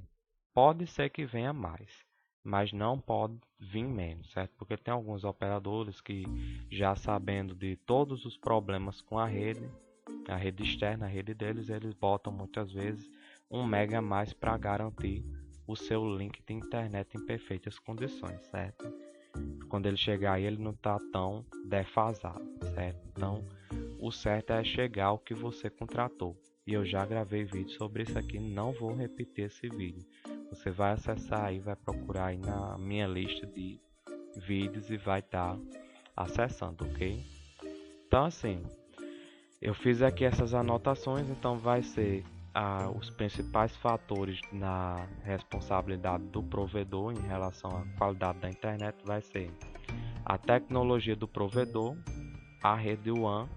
Pode ser que venha mais, mas não pode vir menos, certo? Porque tem alguns operadores que, já sabendo de todos os problemas com a rede externa, a rede deles, eles botam muitas vezes 1 mega a mais para garantir o seu link de internet em perfeitas condições, certo? Quando ele chegar aí, ele não está tão defasado, certo? Então, o certo é chegar ao que você contratou. E eu já gravei vídeo sobre isso aqui, não vou repetir esse vídeo. Você vai acessar aí, vai procurar aí na minha lista de vídeos e vai estar acessando, ok? Então assim, eu fiz aqui essas anotações, então vai ser os principais fatores na responsabilidade do provedor em relação à qualidade da internet vai ser a tecnologia do provedor, a rede WAN,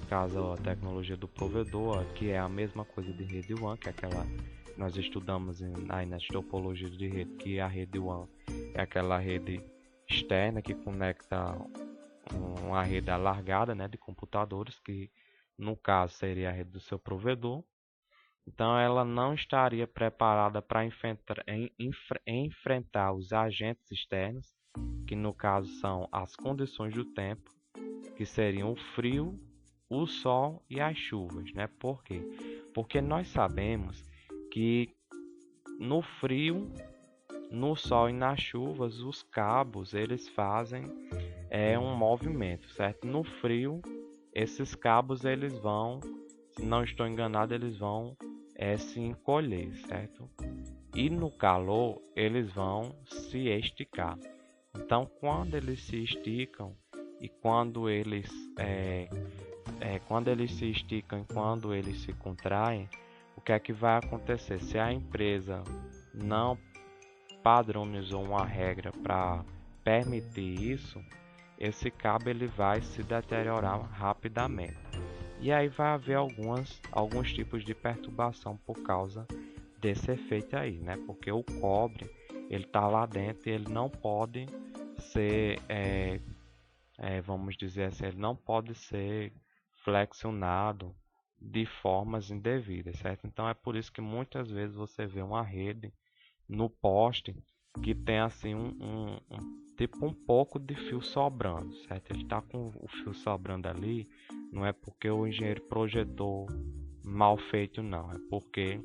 caso a tecnologia do provedor, que é a mesma coisa de rede WAN, que é aquela nós estudamos aí nas topologias de rede, que a rede WAN é aquela rede externa que conecta uma rede alargada, né, de computadores, que no caso seria a rede do seu provedor. Então ela não estaria preparada para enfrentar os agentes externos, que no caso são as condições do tempo, que seriam o frio, o sol e as chuvas, né? Por quê? Porque nós sabemos que no frio, no sol e nas chuvas, os cabos eles fazem um movimento, certo? No frio, esses cabos eles vão, se não estou enganado, eles vão se encolher, certo? E no calor, eles vão se esticar. Então, quando eles se esticam e quando eles se esticam e quando eles se contraem, o que é que vai acontecer? Se a empresa não padronizou uma regra para permitir isso, esse cabo ele vai se deteriorar rapidamente. E aí vai haver alguns tipos de perturbação por causa desse efeito aí, né? Porque o cobre ele está lá dentro e ele não pode ser, vamos dizer assim, ele não pode ser flexionado de formas indevidas, certo? Então é por isso que muitas vezes você vê uma rede no poste que tem assim tipo um pouco de fio sobrando, certo? Ele está com o fio sobrando ali, não é porque o engenheiro projetou mal feito, não, é porque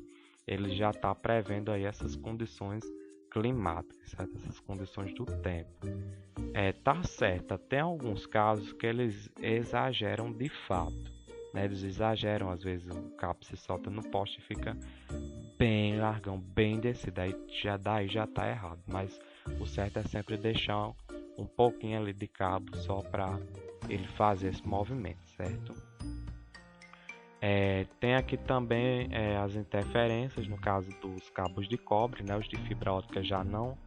ele já está prevendo aí essas condições climáticas, certo? Essas condições do tempo. Tá certo, tem alguns casos que eles exageram de fato, né? Eles exageram, às vezes o cabo se solta no poste e fica bem largão, bem descido, aí já tá errado, mas o certo é sempre deixar um pouquinho ali de cabo só para ele fazer esse movimento, certo? Tem aqui também as interferências, no caso dos cabos de cobre, né? Os de fibra ótica já não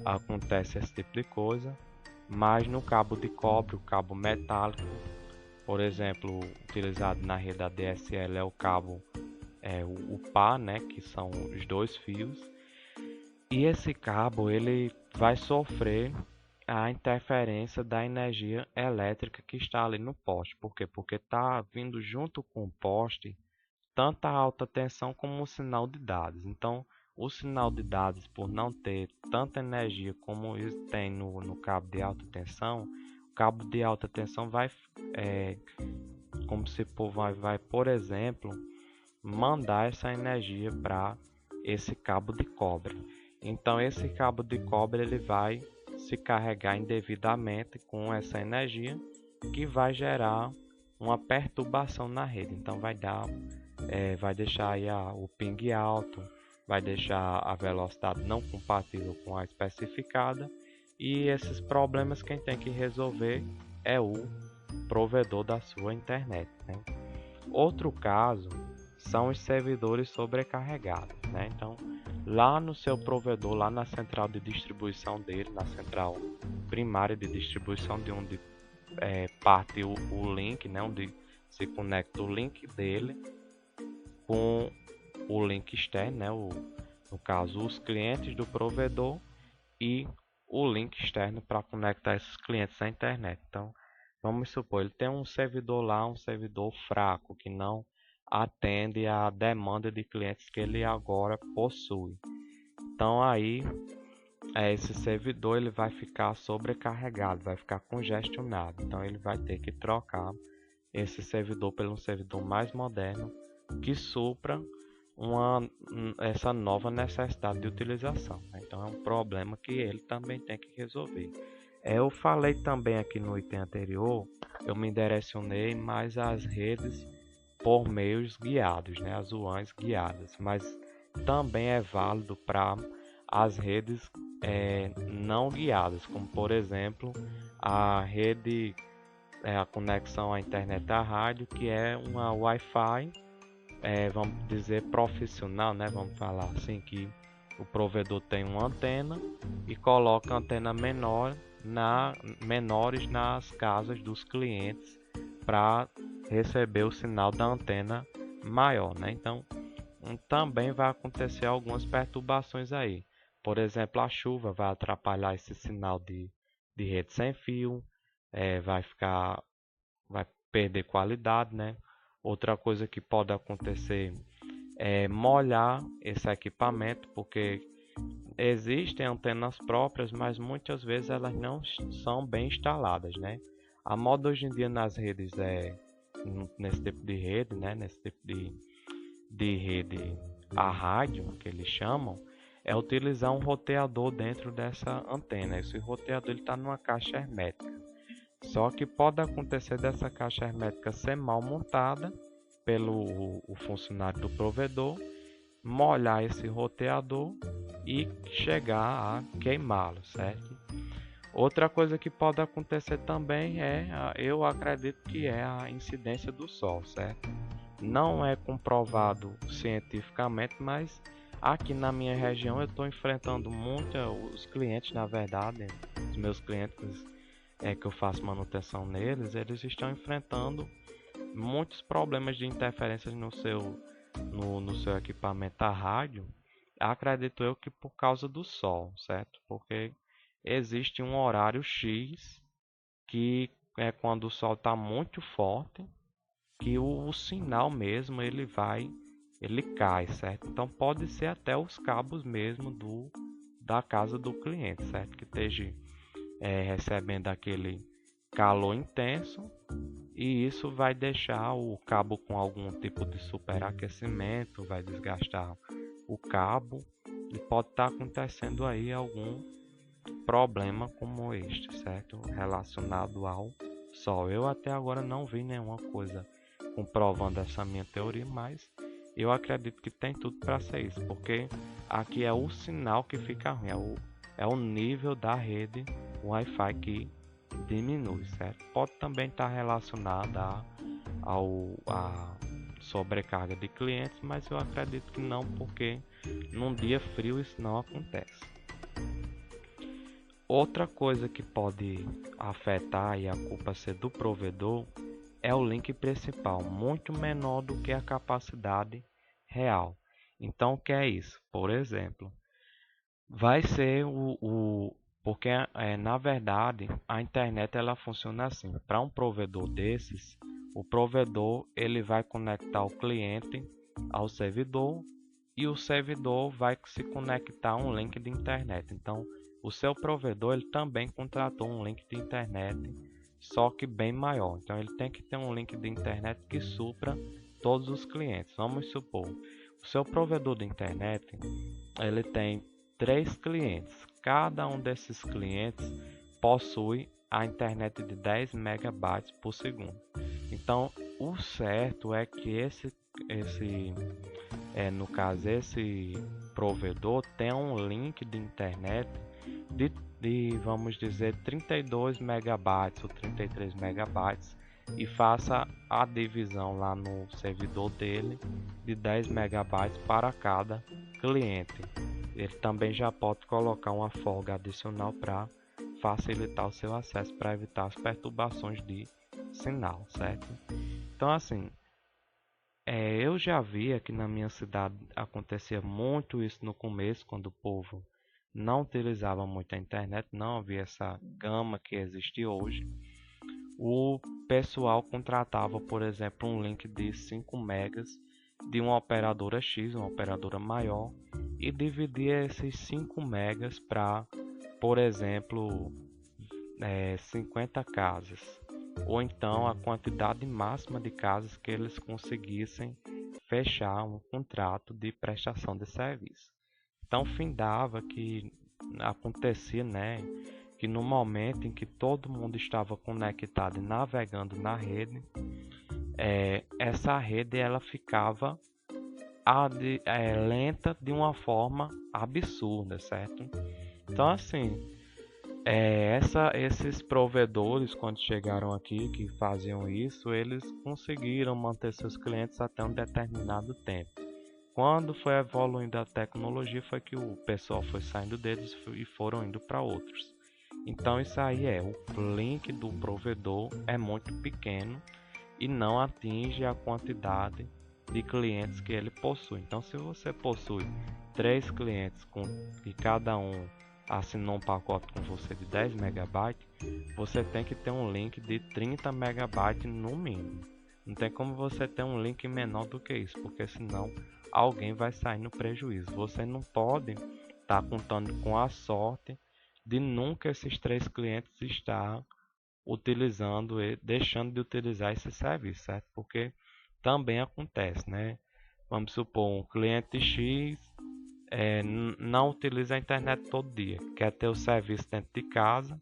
acontece esse tipo de coisa, mas no cabo de cobre, o cabo metálico, por exemplo, utilizado na rede ADSL é o cabo o pá, né, que são os 2 fios, e esse cabo ele vai sofrer a interferência da energia elétrica que está ali no poste. Por quê? Porque está vindo junto com o poste tanto a alta tensão como o sinal de dados. Então, o sinal de dados, por não ter tanta energia como tem no cabo de alta tensão, o cabo de alta tensão vai, como se vai, por exemplo, mandar essa energia para esse cabo de cobre. Então esse cabo de cobre ele vai se carregar indevidamente com essa energia que vai gerar uma perturbação na rede. Então vai deixar aí o ping alto, vai deixar a velocidade não compatível com a especificada, e esses problemas quem tem que resolver é o provedor da sua internet, né? Outro caso são os servidores sobrecarregados, né? Então, lá no seu provedor, lá na central de distribuição dele, na central primária de distribuição de onde parte o link, né? Onde se conecta o link dele com o link externo, né? No caso, os clientes do provedor e o link externo para conectar esses clientes à internet. Então, vamos supor, ele tem um servidor lá, um servidor fraco, que não atende à demanda de clientes que ele agora possui. Então aí esse servidor ele vai ficar sobrecarregado, vai ficar congestionado. Então ele vai ter que trocar esse servidor por um servidor mais moderno que supra essa nova necessidade de utilização, né? Então é um problema que ele também tem que resolver. Eu falei também aqui no item anterior, eu me direcionei mais às redes por meios guiados, né? As WANs guiadas, mas também é válido para as redes não guiadas, como por exemplo a rede, a conexão à internet à rádio, que é uma Wi-Fi, vamos dizer profissional, né? Vamos falar assim, que o provedor tem uma antena e coloca antena menores nas casas dos clientes para receber o sinal da antena maior, né? Então também vai acontecer algumas perturbações aí. Por exemplo, a chuva vai atrapalhar esse sinal de rede sem fio, vai perder qualidade, né? Outra coisa que pode acontecer é molhar esse equipamento, porque existem antenas próprias, mas muitas vezes elas não são bem instaladas, né? A moda hoje em dia nas redes nesse tipo de rede, né? Nesse tipo de rede a rádio, que eles chamam, é utilizar um roteador dentro dessa antena. Esse roteador está numa caixa hermética. Só que pode acontecer dessa caixa hermética ser mal montada pelo o funcionário do provedor, molhar esse roteador e chegar a queimá-lo, certo? Outra coisa que pode acontecer também eu acredito que é a incidência do sol, certo? Não é comprovado cientificamente, mas aqui na minha região eu estou enfrentando os clientes, na verdade, os meus clientes que eu faço manutenção neles, eles estão enfrentando muitos problemas de interferências no seu equipamento a rádio. Acredito eu que por causa do sol, certo? Porque existe um horário X que é quando o sol está muito forte, que o sinal mesmo ele cai, certo? Então pode ser até os cabos mesmo da casa do cliente, certo? Que esteja recebendo aquele calor intenso, e isso vai deixar o cabo com algum tipo de superaquecimento, vai desgastar o cabo e pode estar acontecendo aí algum problema como este, certo? Relacionado ao sol. Eu até agora não vi nenhuma coisa comprovando essa minha teoria, mas eu acredito que tem tudo para ser isso, porque aqui é o sinal que fica ruim, é o nível da rede Wi-Fi que diminui, certo? Pode também estar relacionada à sobrecarga de clientes, mas eu acredito que não, porque num dia frio isso não acontece. Outra coisa que pode afetar e a culpa ser do provedor é o link principal, muito menor do que a capacidade real. Então, o que é isso? Por exemplo, vai ser porque na verdade a internet ela funciona assim. Para um provedor desses, o provedor ele vai conectar o cliente ao servidor e o servidor vai se conectar a um link de internet. Então, o seu provedor ele também contratou um link de internet, só que bem maior. Então, ele tem que ter um link de internet que supra todos os clientes. Vamos supor, o seu provedor de internet ele tem 3 clientes. Cada um desses clientes possui a internet de 10 megabytes por segundo. Então, o certo é que no caso, esse provedor tenha um link de internet vamos dizer, 32 megabytes ou 33 megabytes e faça a divisão lá no servidor dele de 10 megabytes para cada cliente. Ele também já pode colocar uma folga adicional para facilitar o seu acesso, para evitar as perturbações de sinal, certo? Então, assim, eu já vi aqui na minha cidade acontecia muito isso no começo, quando o povo não utilizava muito a internet, não havia essa gama que existe hoje. O pessoal contratava, por exemplo, um link de 5 megas de uma operadora X, uma operadora maior, e dividir esses 5 megas para, por exemplo, 50 casas, ou então a quantidade máxima de casas que eles conseguissem fechar um contrato de prestação de serviço. Então findava que acontecia, né, que no momento em que todo mundo estava conectado e navegando na rede, essa rede ela ficava lenta de uma forma absurda, certo? Então assim, esses provedores, quando chegaram aqui, que faziam isso, eles conseguiram manter seus clientes até um determinado tempo. Quando foi evoluindo a tecnologia, foi que o pessoal foi saindo deles e foram indo para outros. Então isso aí o link do provedor é muito pequeno e não atinge a quantidade de clientes que ele possui. Então se você possui 3 clientes e cada um assinou um pacote com você de 10 MB, você tem que ter um link de 30 MB no mínimo. Não tem como você ter um link menor do que isso, porque senão alguém vai sair no prejuízo. Você não pode estar contando com a sorte de nunca esses 3 clientes estar utilizando e deixando de utilizar esse serviço, certo? Porque também acontece, né? Vamos supor, um cliente X não utiliza a internet todo dia, quer ter o serviço dentro de casa,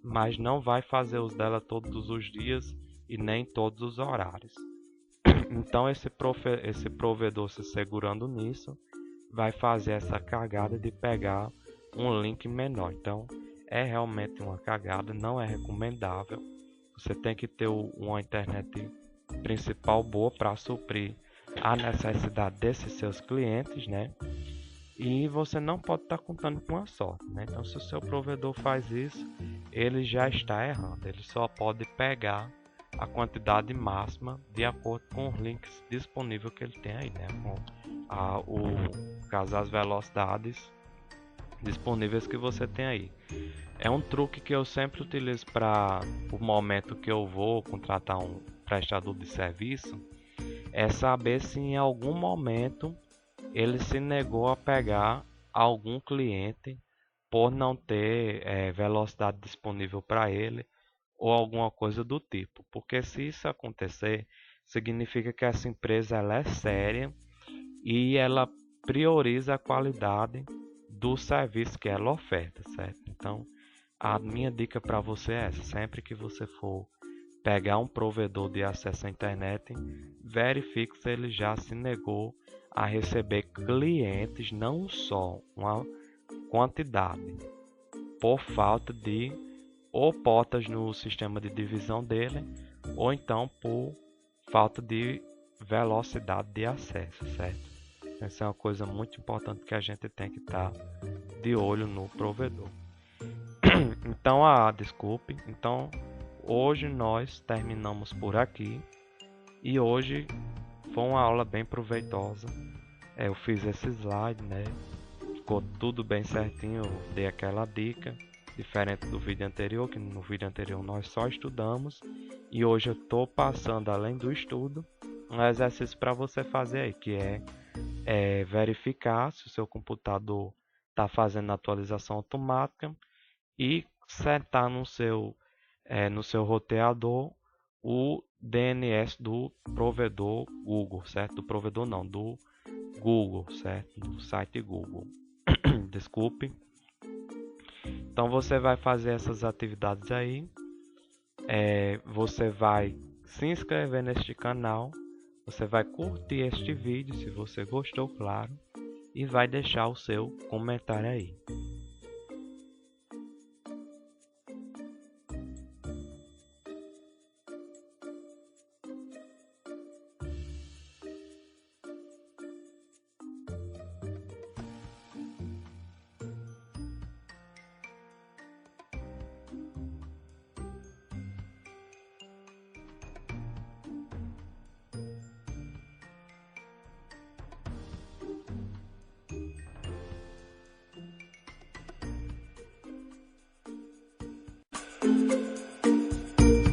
mas não vai fazer uso dela todos os dias e nem todos os horários. Então esse provedor, se segurando nisso, vai fazer essa cagada de pegar um link menor. Então é realmente uma cagada, não é recomendável. Você tem que ter uma internet principal boa para suprir a necessidade desses seus clientes, né? E você não pode estar contando com a sorte, né? Então se o seu provedor faz isso, ele já está errando. Ele só pode pegar a quantidade máxima de acordo com os links disponíveis que ele tem aí, né? Com as velocidades disponíveis que você tem aí. É um truque que eu sempre utilizo para o momento que eu vou contratar um prestador de serviço, é saber se em algum momento ele se negou a pegar algum cliente por não ter velocidade disponível para ele ou alguma coisa do tipo. Porque se isso acontecer, significa que essa empresa ela é séria e ela prioriza a qualidade do serviço que ela oferta, certo? Então, a minha dica para você é essa: sempre que você for pegar um provedor de acesso à internet, verifique se ele já se negou a receber clientes, não só uma quantidade, por falta de ou portas no sistema de divisão dele, ou então por falta de velocidade de acesso, certo? Essa é uma coisa muito importante que a gente tem que estar de olho no provedor. Então, desculpe. Então, hoje nós terminamos por aqui. E hoje foi uma aula bem proveitosa. Eu fiz esse slide, né? Ficou tudo bem certinho. Eu dei aquela dica, diferente do vídeo anterior, que no vídeo anterior nós só estudamos. E hoje eu estou passando, além do estudo, um exercício para você fazer aí, que é verificar se o seu computador está fazendo atualização automática e setar no seu roteador o DNS do provedor Google, certo? Do provedor não, do Google, certo? Do site Google. Desculpe. Então você vai fazer essas atividades aí. Você vai se inscrever neste canal. Você vai curtir este vídeo se você gostou, claro. E vai deixar o seu comentário aí.